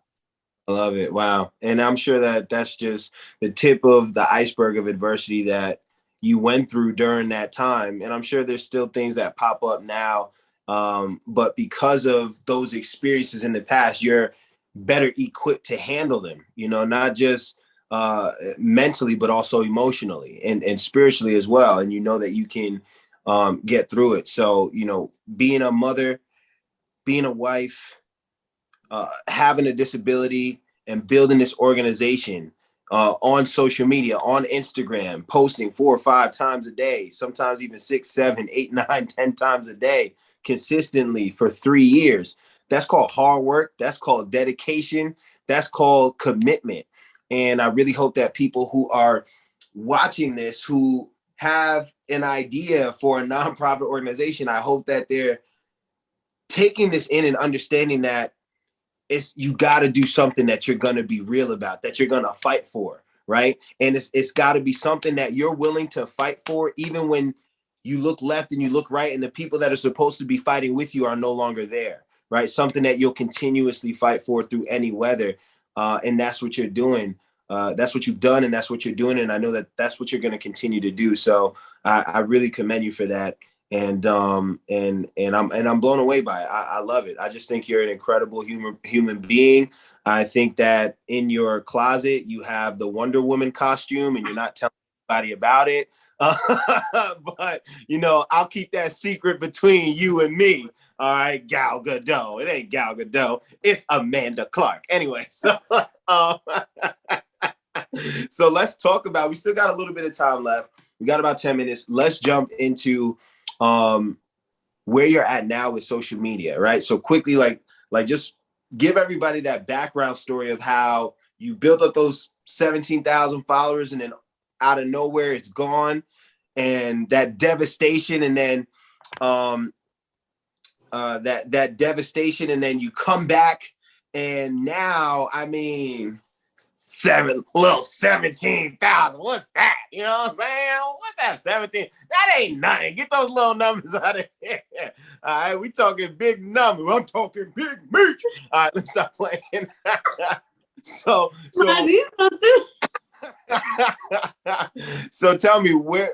I love it. Wow. And I'm sure that that's just the tip of the iceberg of adversity that you went through during that time. And I'm sure there's still things that pop up now. But because of those experiences in the past, you're better equipped to handle them, not just mentally, but also emotionally and spiritually as well. And you know that you can get through it. So, being a mother, being a wife, having a disability, and building this organization on social media, on Instagram, posting 4 or 5 times a day, sometimes even 6, 7, 8, 9, 10 times a day, consistently for 3 years. That's called hard work. That's called dedication. That's called commitment. And I really hope that people who are watching this, who have an idea for a nonprofit organization, I hope that they're taking this in and understanding that you got to do something that you're going to be real about, that you're going to fight for, right? And it's got to be something that you're willing to fight for, even when you look left and you look right and the people that are supposed to be fighting with you are no longer there, right? Something that you'll continuously fight for through any weather. And that's what you're doing. That's what you've done, and that's what you're doing. And I know that that's what you're going to continue to do. So I really commend you for that. And I'm blown away by it. I love it. I just think you're an incredible human being. I think that in your closet you have the Wonder Woman costume, and you're not telling anybody about it. But I'll keep that secret between you and me. All right, Gal Gadot. It ain't Gal Gadot. It's Amanda Clark. Anyway, so so let's talk about. We still got a little bit of time left. We got about 10 minutes. Let's jump into where you're at now with social media, right? So quickly, like just give everybody that background story of how you built up those 17,000 followers, and then out of nowhere it's gone, and that devastation, and then that devastation, and then you come back, and now, I mean, 17,000. What's that? You know what I'm saying? What's that? 17? That ain't nothing. Get those little numbers out of here. All right, we talking big numbers. I'm talking big meat. All right, let's stop playing. so so tell me where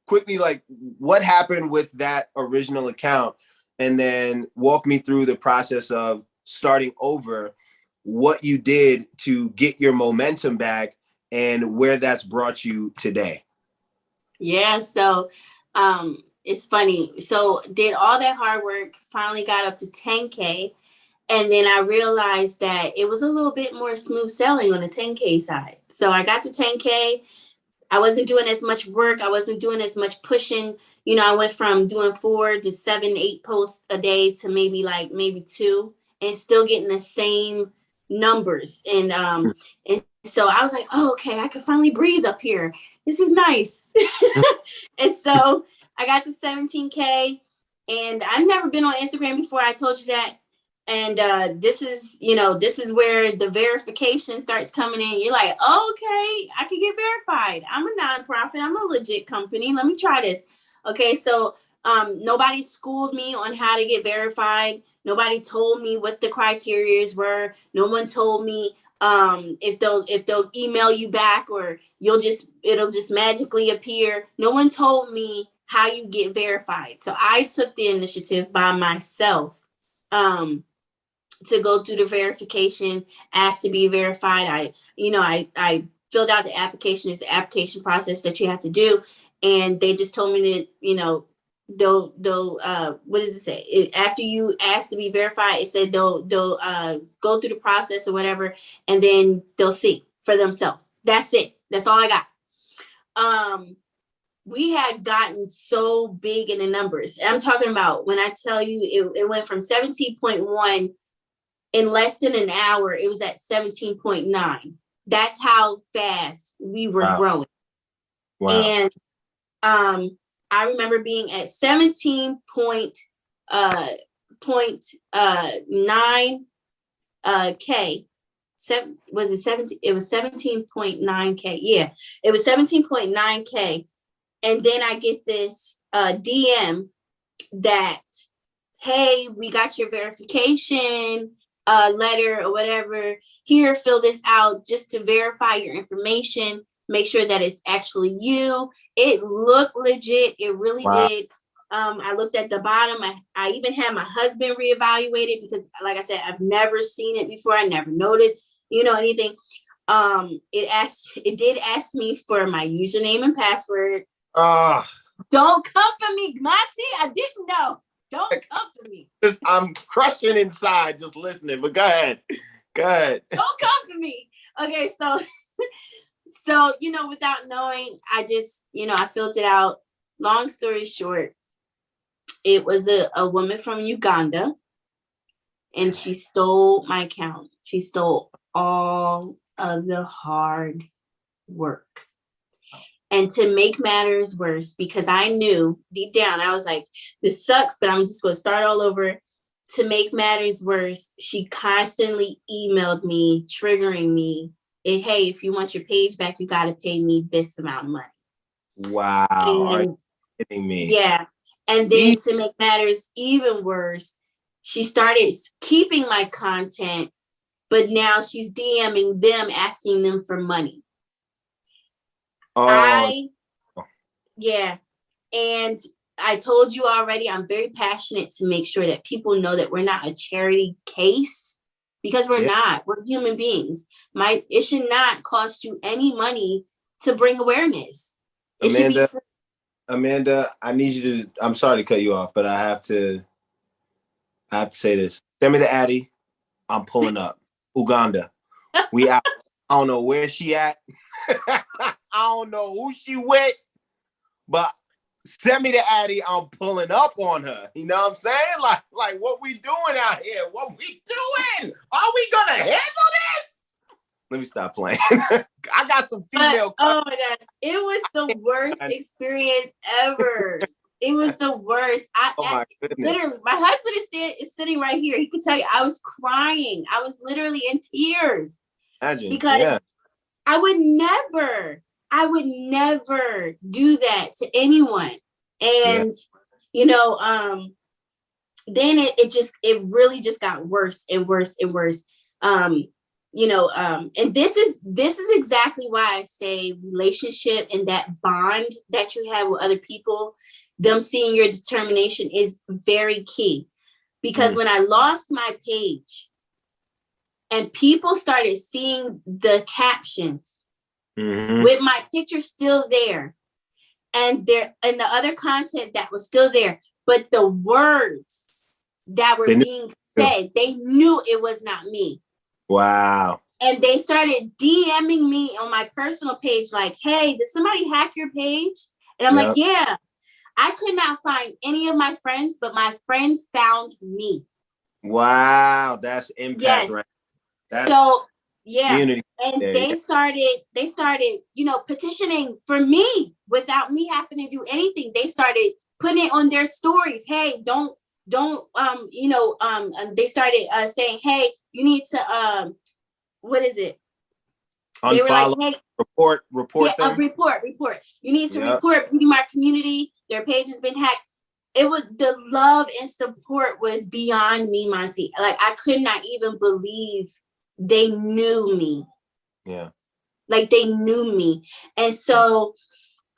quickly, like, what happened with that original account, and then walk me through the process of starting over, what you did to get your momentum back, and where that's brought you today. Yeah, so it's funny. So did all that hard work, finally got up to 10K. And then I realized that it was a little bit more smooth selling on the 10K side. So I got to 10K. I wasn't doing as much work. I wasn't doing as much pushing. I went from doing 4 to 7, 8 posts a day to maybe 2, and still getting the same numbers. And so I was like, oh, okay, I can finally breathe up here. This is nice. And so I got to 17K, and I've never been on Instagram before. I told you that. And this is where the verification starts coming in. You're like, oh, okay, I can get verified. I'm a nonprofit. I'm a legit company. Let me try this. Okay, so nobody schooled me on how to get verified. Nobody told me what the criteria were. No one told me if they'll email you back, or it'll just magically appear. No one told me how you get verified. So I took the initiative by myself to go through the verification, asked to be verified. I filled out the application. It's the application process that you have to do. and they just told me that, they'll what does it say? After you ask to be verified, it said they'll go through the process or whatever, and then they'll see for themselves. That's it. That's all I got. We had gotten so big in the numbers. I'm talking about, when I tell you it went from 17.1 in less than an hour, it was at 17.9. That's how fast we were growing. Wow. And I remember being at 17.9 K. Was it 17? It was 17.9 K. Yeah, it was 17.9 K. And then I get this DM that, hey, we got your verification letter or whatever. Here, fill this out just to verify your information. Make sure that it's actually you. It looked legit. It really did. I looked at the bottom. I even had my husband reevaluated because, like I said, I've never seen it before. I never noted, anything. It did ask me for my username and password. Don't come for me, Monty. I didn't know. Don't come for me. I'm crushing inside just listening, but go ahead. Don't come for me. Okay, so, without knowing, I just, I filled it out. Long story short, it was a woman from Uganda, and she stole my account. She stole all of the hard work. And to make matters worse, because I knew deep down, I was like, this sucks, but I'm just going to start all over. To make matters worse, she constantly emailed me, triggering me. Hey, if you want your page back, you got to pay me this amount of money. Wow. Are you kidding me? Yeah. And then to make matters even worse, she started keeping my content, but now she's DMing them, asking them for money. And I told you already, I'm very passionate to make sure that people know that we're not a charity case, because we're not. We're human beings. It should not cost you any money to bring awareness. Amanda, I need you to, I'm sorry to cut you off, but I have to say this. Send me the Addy. I'm pulling up. Uganda. We out. I don't know where she at. I don't know who she with, but send me the Addy. I'm pulling up on her. You know what I'm saying? Like what we doing out here? What we doing? Are we gonna handle this? Let me stop playing. I got some female. Oh my gosh, it was the worst experience ever. It was the worst. My goodness. Literally, my husband is sitting right here. He can tell you I was crying. I was literally in tears. Imagine. Because I would never do that to anyone. And, then it really just got worse and worse and worse. And this is exactly why I say relationship and that bond that you have with other people, them seeing your determination is very key. Because when I lost my page and people started seeing the captions with my picture still there and the other content that was still there, but the words that were being said, they knew it was not me. Wow. And they started DMing me on my personal page like, hey, did somebody hack your page? And I'm like, yeah. I could not find any of my friends, but my friends found me. Wow, that's impact, right? That's community. And they started, petitioning for me without me having to do anything. They started putting it on their stories. Hey, don't, they started saying, hey, you need to, what is it? Unfollow, they were like, hey, report them. Report. You need to report Beauty Mark Community. Their page has been hacked. It was, the love and support was beyond me, Monty. Like, I could not even believe they knew me. Yeah. Like, they knew me. And so,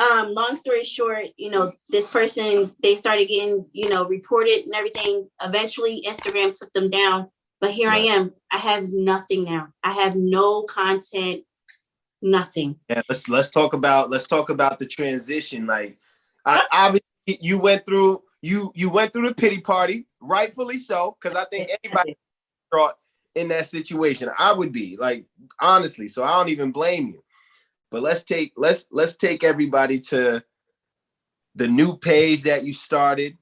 long story short, this person, they started getting, reported and everything. Eventually, Instagram took them down. But here I am. I have nothing now. I have no content, Nothing. Yeah, let's talk about the transition. Like, obviously you went through the pity party, rightfully so, because I think anybody brought in that situation, I would be like, honestly. So I don't even blame you. But let's take everybody to the new page that you started,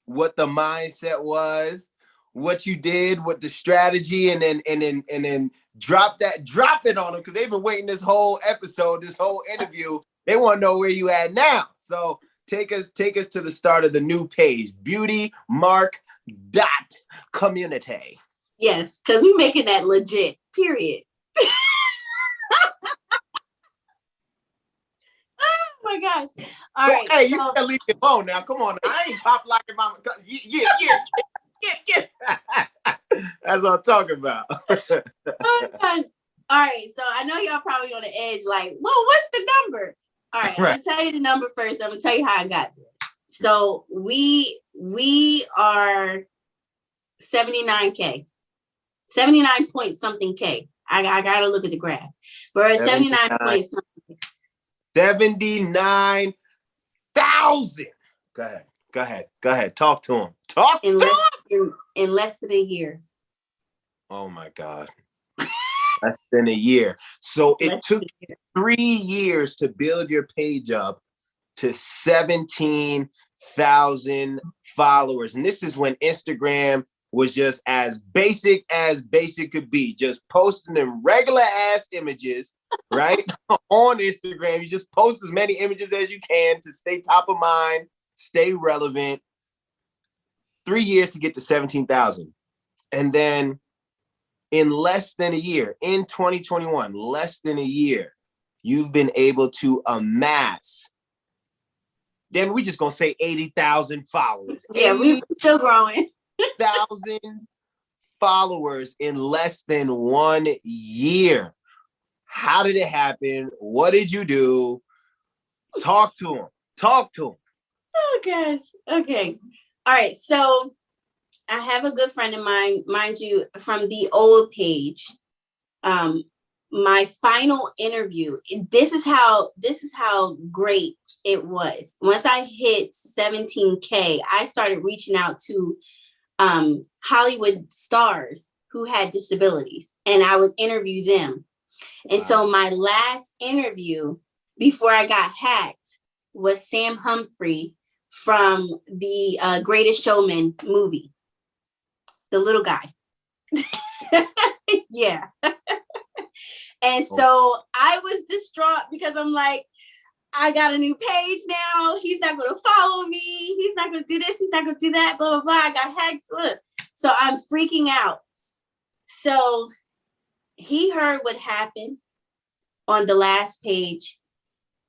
what the mindset was, what you did, what the strategy, and then drop it on them, because they've been waiting this whole episode, this whole interview. They want to know where you at now. So take us to the start of the new page, beautymark.community. Yes, because we're making that legit, period. Oh my gosh. All right. Hey, you can't leave it alone now. Come on. I ain't pop like your mama. Yeah. That's what I'm talking about. Oh my gosh. All right. So I know y'all probably on the edge, like, well, what's the number? All right. I'm going to tell you the number first. I'm going to tell you how I got there. So we are 79K. 79 point something K. I got to look at the graph. We're at 79 point something. 79,000. Go ahead. Talk to him. In less than a year. Oh my God. Less than a year. So it took 3 years to build your page up to 17,000 followers. And this is when Instagram was just as basic could be. Just posting them regular ass images, right? On Instagram. You just post as many images as you can to stay top of mind, stay relevant. 3 years to get to 17,000. And then in less than a year, in 2021, less than a year, you've been able to amass, then we just gonna say 80,000 followers. Yeah, we're still growing. 1,000 followers in less than 1 year. How did it happen? What did you do? Talk to him. Oh gosh. Okay. All right. So I have a good friend of mine, mind you, from the old page. My final interview, this is how great it was. Once I hit 17K, I started reaching out to Hollywood stars who had disabilities, and I would interview them. Wow. And so my last interview before I got hacked was Sam Humphrey from the Greatest Showman movie, the little guy. Yeah. And so I was distraught because I'm like, I got a new page now. He's not going to follow me. He's not going to do this. He's not going to do that. Blah, blah, blah. I got hacked. Look. So I'm freaking out. So he heard what happened on the last page.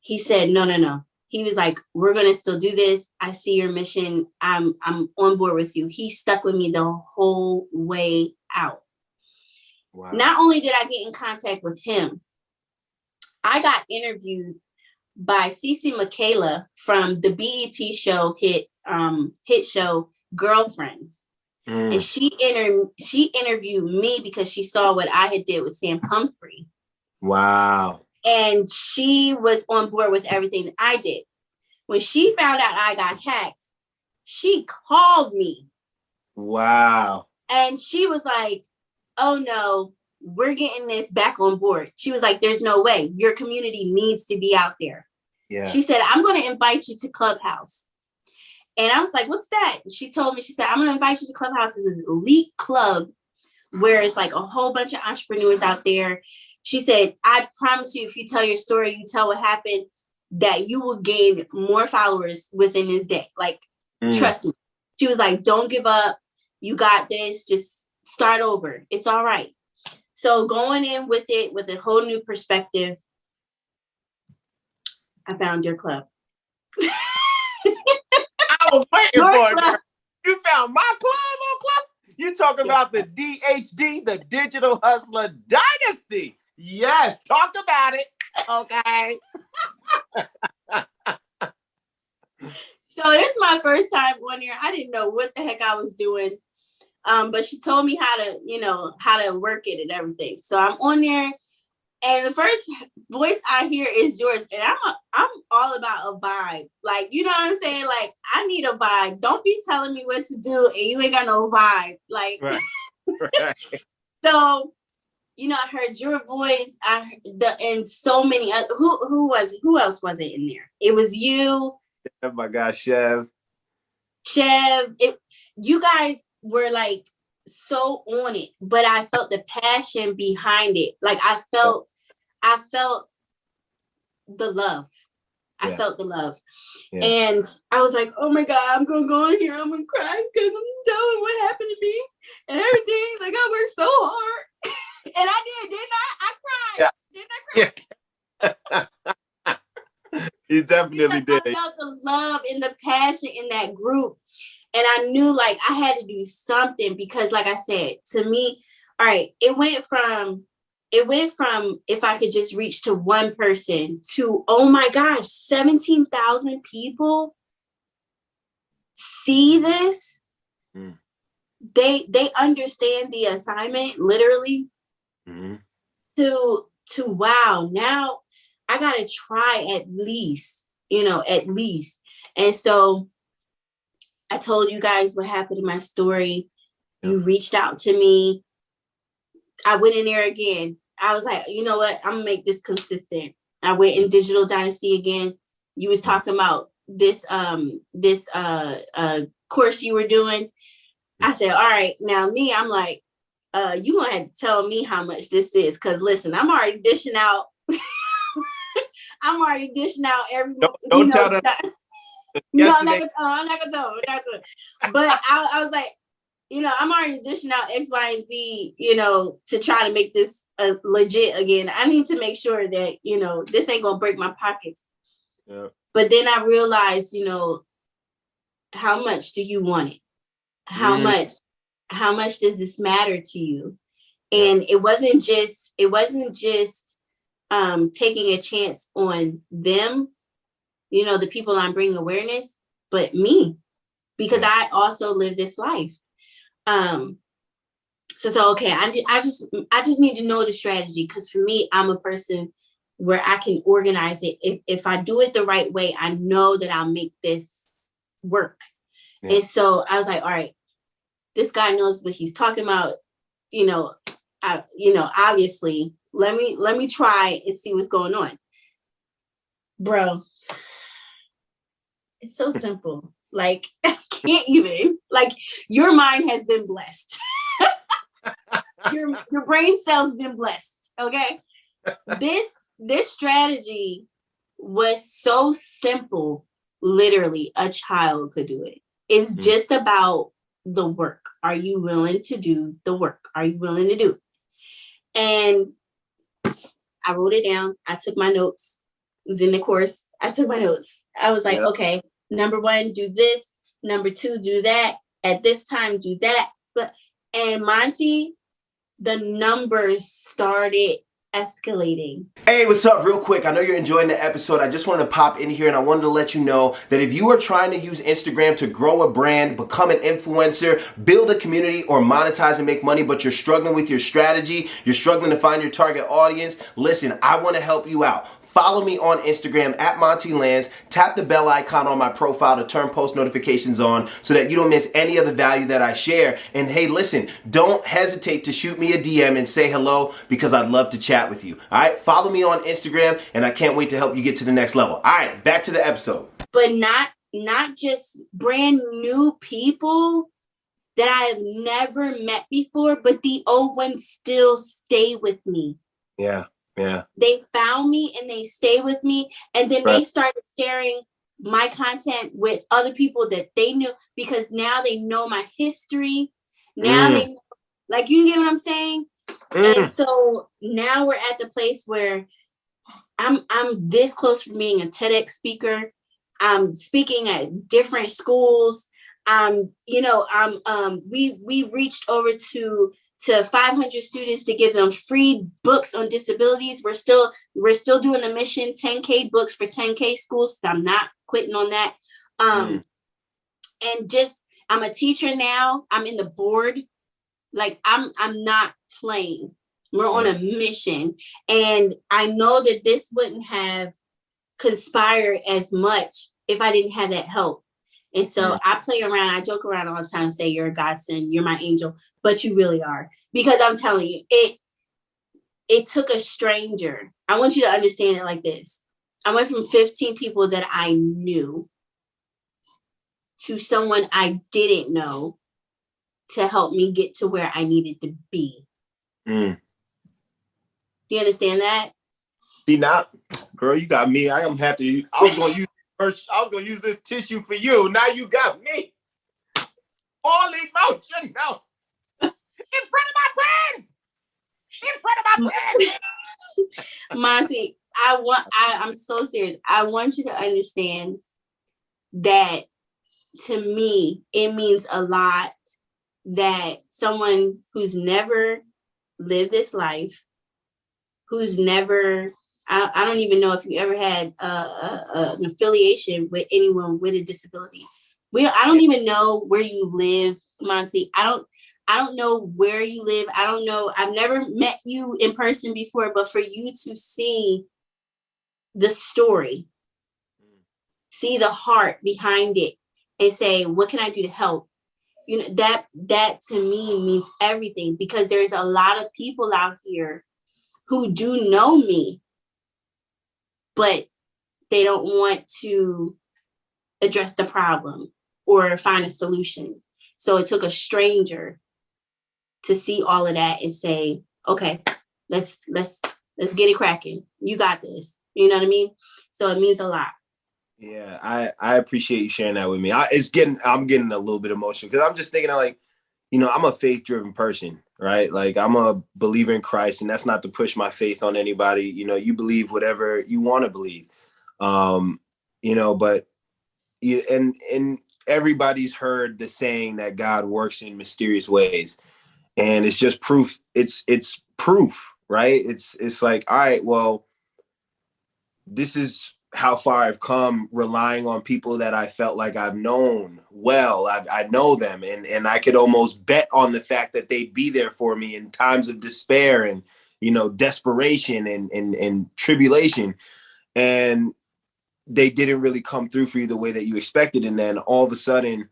He said, no. He was like, we're going to still do this. I see your mission. I'm on board with you. He stuck with me the whole way out. Wow. Not only did I get in contact with him, I got interviewed by Cece Michaela from the BET show hit show Girlfriends. And she interviewed me because she saw what I had did with Sam Humphrey. Wow. And she was on board with everything that I did. When she found out I got hacked, she called me. Wow. And she was like, oh no, we're getting this back on board. She was like, there's no way. Your community needs to be out there. Yeah. She said, I'm going to invite you to Clubhouse. And I was like, what's that? She told me, she said, I'm going to invite you to Clubhouse. It's an elite club where it's like a whole bunch of entrepreneurs out there. She said, I promise you, if you tell your story, you tell what happened, that you will gain more followers within this day. Like, trust me. She was like, don't give up. You got this. Just start over. It's all right. So going in with it with a whole new perspective, I found your club. I was waiting for it. You found my club. You talking about the DHD, the Digital Hustler Dynasty. Yes, talk about it. Okay. So it's my first time on here. I didn't know what the heck I was doing. But she told me how to work it and everything. So I'm on there. And the first voice I hear is yours. And I'm all about a vibe. Like, you know what I'm saying? Like, I need a vibe. Don't be telling me what to do and you ain't got no vibe. Like, Right. Right. so, you know, I heard your voice. And so many other, who else was it in there? It was you. Oh my gosh, Chev. You guys were like so on it, but I felt the passion behind it. Like I felt the love. I felt the love. Yeah. And I was like, oh my God, I'm gonna go in here. I'm gonna cry because I'm telling what happened to me and everything. Like I worked so hard. And I did, didn't I? I cried. Yeah. Didn't I cry? You definitely did. I felt the love and the passion in that group. And I knew like I had to do something because like I said, to me, all right, it went from if I could just reach to one person to, oh my gosh, 17,000 people see this. Mm. They understand the assignment literally. Mm-hmm. To wow, now I gotta try at least. And so I told you guys what happened in my story. You reached out to me. I went in there again. I was like, you know what? I'm gonna make this consistent. I went in Digital Dynasty again. You was talking about this course you were doing. I said, all right, now me, I'm like, you gonna have to tell me how much this is. Cause listen, I'm already dishing out. every don't tell them. No, I'm not gonna tell them. But I was like, I'm already dishing out X, Y, and Z, to try to make this legit again. I need to make sure that, this ain't gonna break my pockets. Yeah. But then I realized, how much do you want it? How much does this matter to you? And it wasn't just taking a chance on them, the people I'm bringing awareness, but me, because I also live this life. So okay, I just need to know the strategy, because for me, I'm a person where I can organize it. If I do it the right way, I know that I'll make this work. Yeah. And so I was like, all right, this guy knows what he's talking about. Obviously, let me try and see what's going on. Bro, it's so simple. Like, I can't even, like, your mind has been blessed. Your brain cells been blessed. Okay. This strategy was so simple. Literally, a child could do it. It's just about the work. Are you willing to do the work? Are you willing to do it? And I wrote it down. I took my notes. It was in the course. I took my notes. I was like, okay, number 1, do this. Number 2, do that. At this time, do that. And Monty, the numbers started escalating. Hey, what's up? Real quick, I know you're enjoying the episode. I just wanted to pop in here and I wanted to let you know that if you are trying to use Instagram to grow a brand, become an influencer, build a community, or monetize and make money, but you're struggling with your strategy, you're struggling to find your target audience, listen, I want to help you out. Follow me on Instagram at Monty Lands. Tap the bell icon on my profile to turn post notifications on so that you don't miss any of the value that I share. And hey, listen, don't hesitate to shoot me a DM and say hello, because I'd love to chat with you. All right, follow me on Instagram and I can't wait to help you get to the next level. All right, back to the episode. But not just brand new people that I have never met before, but the old ones still stay with me. Yeah. Yeah. They found me and they stay with me. And then they started sharing my content with other people that they knew, because now they know my history. Now they know, like, you get what I'm saying? And so now we're at the place where I'm this close from being a TEDx speaker. I'm speaking at different schools. We reached over to 500 students to give them free books on disabilities. We're still doing a mission, 10K books for 10K schools. So I'm not quitting on that. And just, I'm a teacher now. I'm in the board. Like, I'm not playing. We're on a mission. And I know that this wouldn't have conspired as much if I didn't have that help. And so I play around, I joke around all the time, say you're a godsend, you're my angel, but you really are. Because I'm telling you, it took a stranger. I want you to understand it like this. I went from 15 people that I knew to someone I didn't know to help me get to where I needed to be. Do you understand that? See, now, girl, you got me. I am happy. I was gonna use this tissue for you. Now you got me. All emotion now. In front of my friends. In front of my friends. Monty, I'm so serious. I want you to understand that to me, it means a lot that someone who's never lived this life, who's never, I don't even know if you ever had an affiliation with anyone with a disability. I don't even know where you live, Monty. I don't know where you live. I don't know. I've never met you in person before, but for you to see the story, see the heart behind it, and say, what can I do to help? You know, that to me means everything, because there's a lot of people out here who do know me, but they don't want to address the problem or find a solution. So it took a stranger to see all of that and say, okay, let's get it cracking. You got this. You know what I mean? So it means a lot. Yeah, I appreciate you sharing that with me. I'm getting a little bit emotional because I'm just thinking of, like, you know, I'm a faith-driven person, right? Like, I'm a believer in Christ, and that's not to push my faith on anybody. You know, you believe whatever you want to believe. You know, but and everybody's heard the saying that God works in mysterious ways. And it's just proof. It's proof, right? It's like, all right, well, this is how far I've come, relying on people that I felt like I've known well. I know them, and I could almost bet on the fact that they'd be there for me in times of despair and, you know, desperation and tribulation. And they didn't really come through for you the way that you expected. And then all of a sudden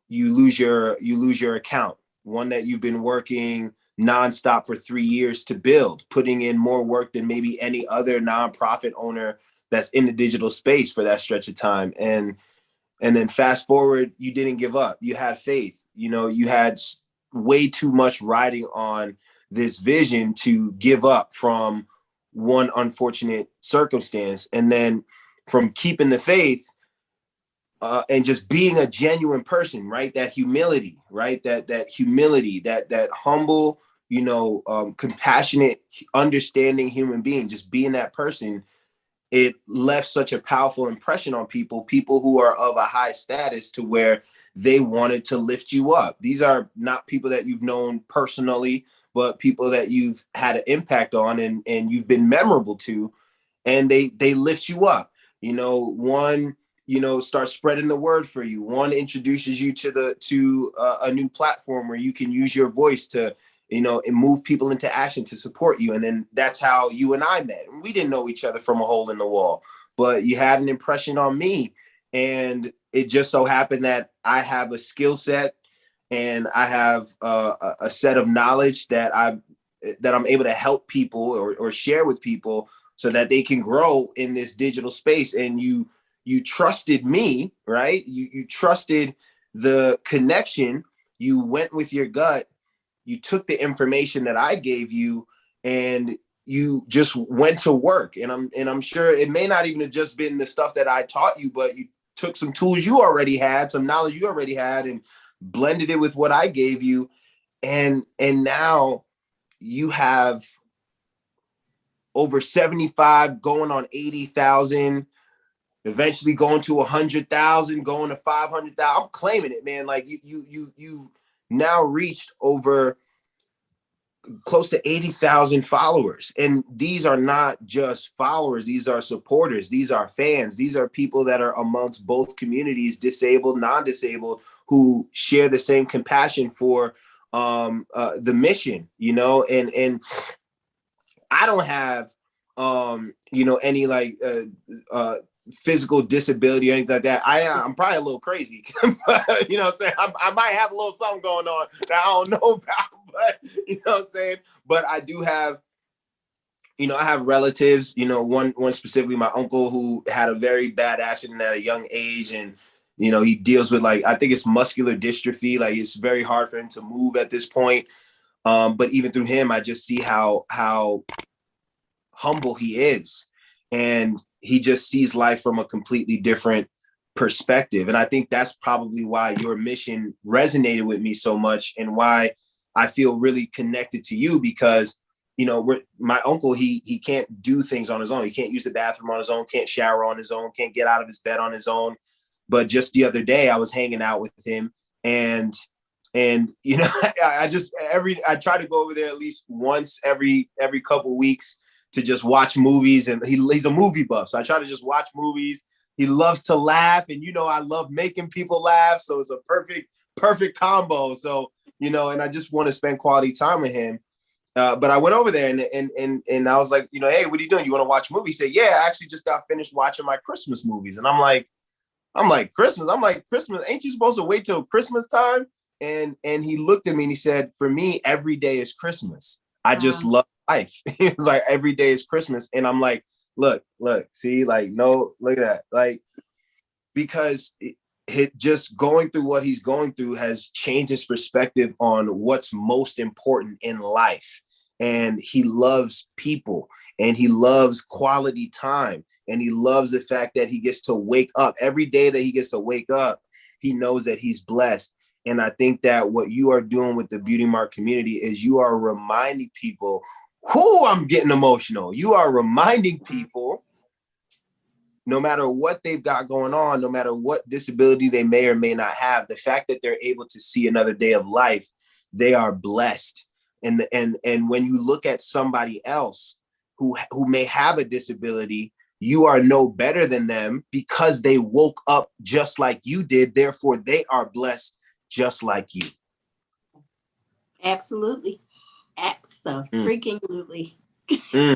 you lose your account, one that you've been working nonstop for 3 years to build, putting in more work than maybe any other nonprofit owner that's in the digital space for that stretch of time. And then fast forward, you didn't give up. You had faith. You know, you had way too much riding on this vision to give up from one unfortunate circumstance. And then from keeping the faith, and just being a genuine person, right? That humility, right? That humility, that humble, you know, compassionate, understanding human being, just being that person. It left such a powerful impression on people who are of a high status, to where they wanted to lift you up. These are not people that you've known personally, but people that you've had an impact on and you've been memorable to, and they lift you up. You know, one, you know, start spreading the word for you. One introduces you to a new platform where you can use your voice to, you know, and move people into action to support you. And then that's how you and I met. We didn't know each other from a hole in the wall, but you had an impression on me. And it just so happened that I have a skill set and I have a set of knowledge that I'm able to help people or share with people so that they can grow in this digital space. And you trusted me, right? You trusted the connection. You went with your gut. You took the information that I gave you and you just went to work. And I'm sure it may not even have just been the stuff that I taught you, but you took some tools you already had, some knowledge you already had, and blended it with what I gave you. And now you have over 75, going on 80,000, eventually going to 100,000, going to 500,000. I'm claiming it, man. Like you now reached over close to 80,000 followers. And these are not just followers. These are supporters. These are fans. These are people that are amongst both communities, disabled, non-disabled, who share the same compassion for the mission, you know, and I don't have, any like physical disability or anything like that. I'm probably a little crazy, but, you know what I'm saying? I might have a little something going on that I don't know about, but you know what I'm saying? But I do have, I have relatives, one specifically, my uncle, who had a very bad accident at a young age. And, he deals with, like, I think it's muscular dystrophy. Like, it's very hard for him to move at this point. But even through him, I just see how humble he is. And he just sees life from a completely different perspective. And I think that's probably why your mission resonated with me so much, and why I feel really connected to you, because, my uncle, he can't do things on his own. He can't use the bathroom on his own, can't shower on his own, can't get out of his bed on his own. But just the other day, I was hanging out with him, and I try to go over there at least once every couple of weeks to just watch movies. And he's a movie buff, so I try to just watch movies. He loves to laugh, and I love making people laugh, so it's a perfect combo. So, and I just want to spend quality time with him. But I went over there, and I was like, hey, what are you doing? You want to watch a movie? He said, yeah, I actually just got finished watching my Christmas movies. And I'm like, Christmas? I'm like, Christmas? Ain't you supposed to wait till Christmas time? And he looked at me and he said, for me, every day is Christmas. I just love life. He was like, every day is Christmas. And I'm like, look, see, like, no, look at that. Like, because just going through what he's going through has changed his perspective on what's most important in life. And he loves people, and he loves quality time. And he loves the fact that he gets to wake up every day, that he gets to wake up. He knows that he's blessed. And I think that what you are doing with the Beauty Mark community is you are reminding people, I'm getting emotional. You are reminding people, no matter what they've got going on, no matter what disability they may or may not have, the fact that they're able to see another day of life, they are blessed. And when you look at somebody else who may have a disability, you are no better than them because they woke up just like you did. Therefore, they are blessed just like you. Absolutely. Absolutely. I'm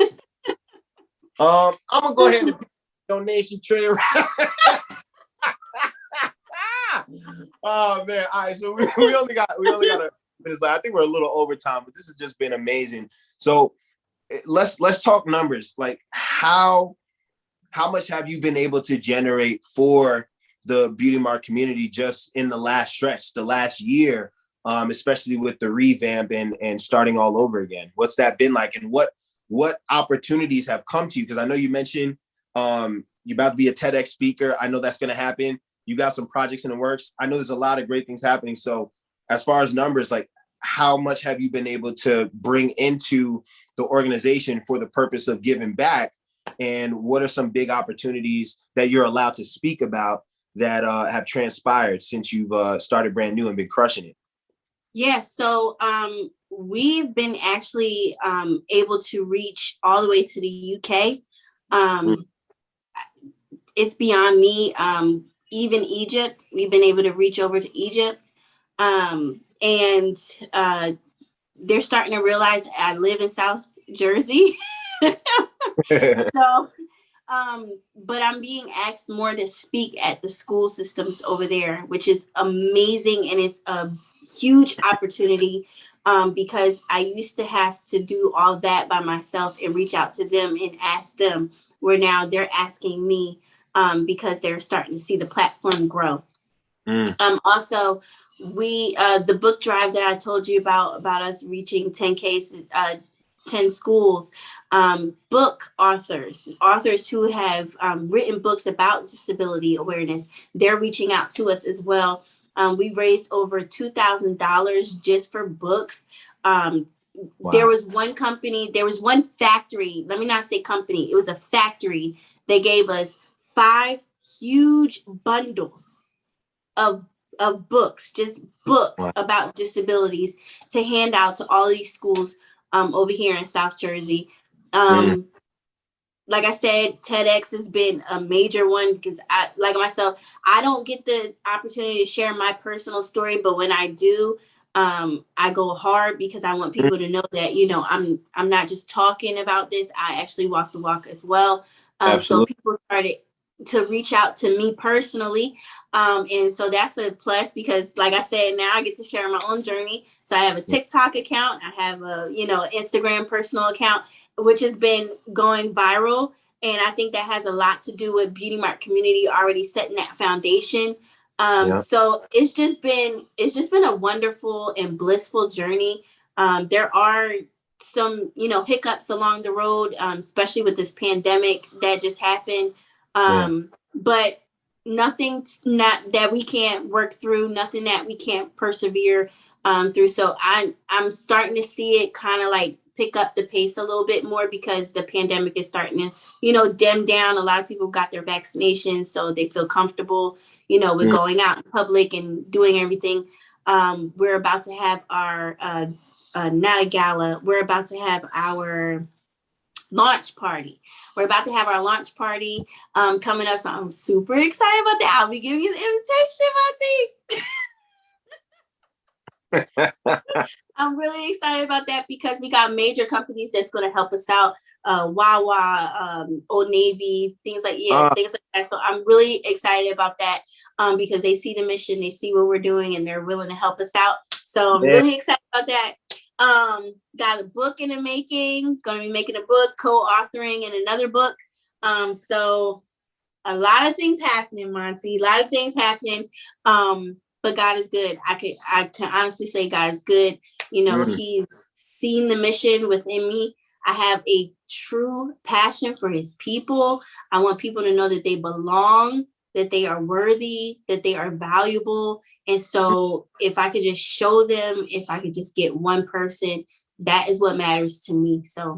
gonna go ahead and donation trail. Oh man! All right, so we only got a minutes. I think we're a little over time, but this has just been amazing. So let's talk numbers. Like, how much have you been able to generate for the Beauty Mark community just in the last year, especially with the revamp and starting all over again? What's that been like, and what opportunities have come to you? Because I know you mentioned you're about to be a TEDx speaker. I know that's going to happen. You got some projects in the works. I know there's a lot of great things happening. So as far as numbers, like, how much have you been able to bring into the organization for the purpose of giving back? And what are some big opportunities that you're allowed to speak about that have transpired since you've started brand new and been crushing it? Yeah, so we've been actually able to reach all the way to the UK. It's beyond me. Even Egypt, we've been able to reach over to Egypt. And they're starting to realize I live in South Jersey. So, but I'm being asked more to speak at the school systems over there, which is amazing. And it's a huge opportunity because I used to have to do all that by myself and reach out to them and ask them, where now they're asking me because they're starting to see the platform grow. Also, we the book drive that I told you about us reaching 10K, 10 schools, book authors who have written books about disability awareness, they're reaching out to us as well. We raised over $2,000 just for books. Wow. There was one factory, let me not say company, it was a factory. They gave us 5 huge bundles of books, just books about disabilities to hand out to all these schools over here in South Jersey. Like I said, TEDx has been a major one because I don't get the opportunity to share my personal story, but when I do, I go hard because I want people to know that, I'm not just talking about this. I actually walk the walk as well. So Absolutely. people started to reach out to me personally. And so that's a plus because like I said, now I get to share my own journey. So I have a TikTok account. I have a, Instagram personal account, which has been going viral. And I think that has a lot to do with Beauty Mark community already setting that foundation. Yeah. So it's just been a wonderful and blissful journey. There are some, hiccups along the road, especially with this pandemic that just happened. But nothing not that we can't work through, nothing that we can't persevere through. So I'm starting to see it kind of like pick up the pace a little bit more because the pandemic is starting to, dim down. A lot of people got their vaccinations, so they feel comfortable, with going out in public and doing everything. We're about to have our not a gala. We're about to have our launch party. We're about to have our launch party coming up. So I'm super excited about that. I'll be giving you the invitation, Monty. I'm really excited about that because we got major companies that's going to help us out. Wawa, Old Navy, things like that. So I'm really excited about that because they see the mission, they see what we're doing, and they're willing to help us out. So I'm really excited about that. Got a book in the making, gonna be making a book, co-authoring in another book. So a lot of things happening, Monty, a lot of things happening. But God is good. I can honestly say God is good. He's seen the mission within me. I have a true passion for his people. I want people to know that they belong, that they are worthy, that they are valuable. And so if I could just show them, if I could just get one person, that is what matters to me. So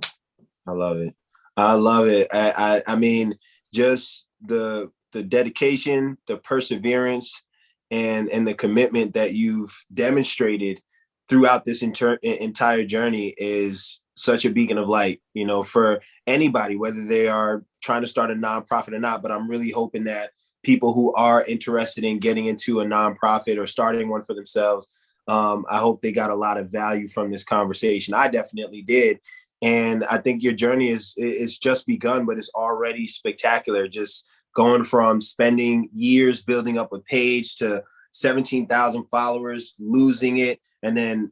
I love it. I love it. I mean, just the dedication, the perseverance, and the commitment that you've demonstrated throughout this entire journey is such a beacon of light, for anybody, whether they are trying to start a nonprofit or not. But I'm really hoping that people who are interested in getting into a nonprofit or starting one for themselves, I hope they got a lot of value from this conversation. I definitely did. And I think your journey is just begun, but it's already spectacular. Just going from spending years building up a page to 17,000 followers, losing it, and then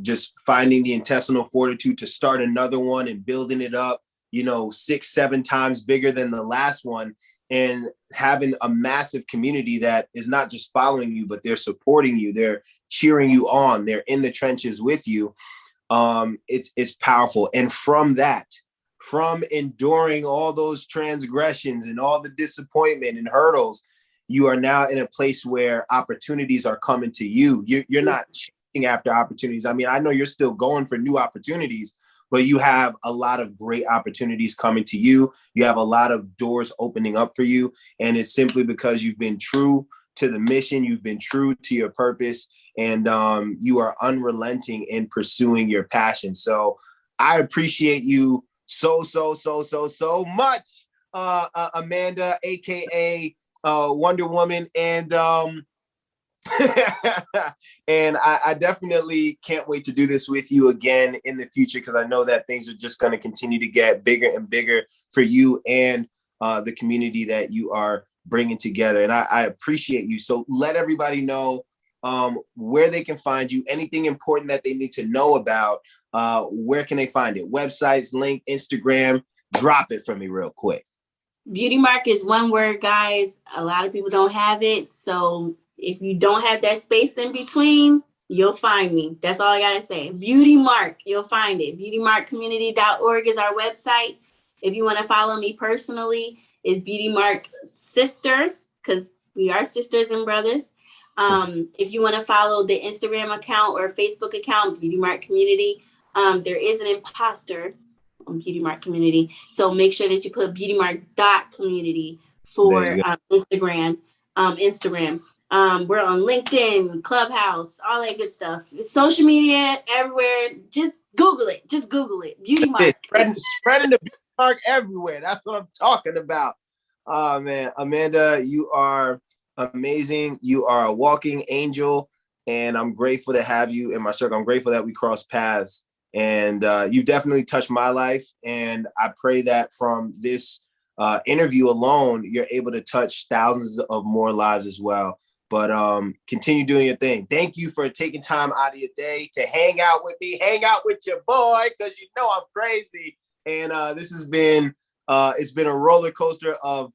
just finding the intestinal fortitude to start another one and building it up, 6-7 times bigger than the last one, and having a massive community that is not just following you, but they're supporting you, they're cheering you on, they're in the trenches with you. It's powerful. And from enduring all those transgressions and all the disappointment and hurdles, you are now in a place where opportunities are coming to you. You're not chasing after opportunities. I mean, I know you're still going for new opportunities, but you have a lot of great opportunities coming to you. You have a lot of doors opening up for you. And it's simply because you've been true to the mission. You've been true to your purpose, and you are unrelenting in pursuing your passion. So I appreciate you so much, Amanda, AKA Wonder Woman. And and I definitely can't wait to do this with you again in the future, because I know that things are just going to continue to get bigger and bigger for you and the community that you are bringing together. And I appreciate you. So let everybody know where they can find you, anything important that they need to know about. Where can they find it? Websites, link, Instagram. Drop it for me real quick. Beauty Mark is one word, guys. A lot of people don't have it. So if you don't have that space in between, you'll find me. That's all I got to say. Beauty Mark, you'll find it. BeautyMarkCommunity.org is our website. If you want to follow me personally, it's Beauty Mark Sister, because we are sisters and brothers. If you want to follow the Instagram account or Facebook account, Beauty Mark Community, there is an imposter on Beauty Mark Community. So make sure that you put beautymark.community for Instagram. We're on LinkedIn, Clubhouse, all that good stuff. Social media everywhere. Just Google it. Beauty Mark. Spreading the Beauty Mark everywhere. That's what I'm talking about. Oh man, Amanda, you are amazing. You are a walking angel, and I'm grateful to have you in my circle. I'm grateful that we crossed paths, and you've definitely touched my life. And I pray that from this interview alone, you're able to touch thousands of more lives as well. But continue doing your thing. Thank you for taking time out of your day to hang out with me, hang out with your boy, because you know I'm crazy. And this has been it's been a roller coaster of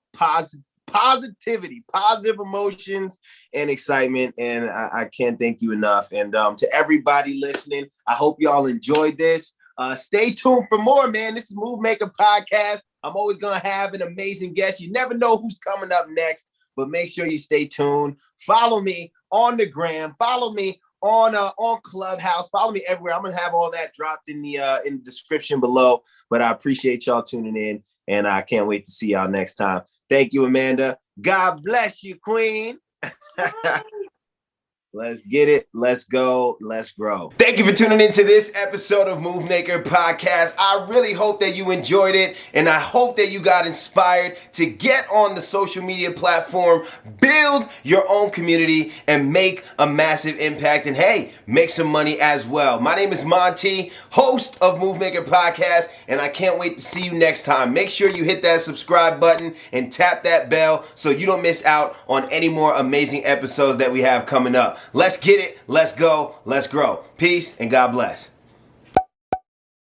positivity, positive emotions, and excitement. And I can't thank you enough. And to everybody listening, I hope y'all enjoyed this. Stay tuned for more, man. This is Move Maker Podcast. I'm always gonna have an amazing guest. You never know who's coming up next, but make sure you stay tuned. Follow me on the gram. Follow me on Clubhouse. Follow me everywhere. I'm gonna have all that dropped in the description below. But I appreciate y'all tuning in, and I can't wait to see y'all next time. Thank you, Amanda. God bless you, Queen. Let's get it. Let's go. Let's grow. Thank you for tuning into this episode of Move Maker Podcast. I really hope that you enjoyed it, and I hope that you got inspired to get on the social media platform, build your own community, and make a massive impact. And hey, make some money as well. My name is Monty, host of Move Maker Podcast, and I can't wait to see you next time. Make sure you hit that subscribe button and tap that bell so you don't miss out on any more amazing episodes that we have coming up. Let's get it. Let's go. Let's grow. Peace and God bless.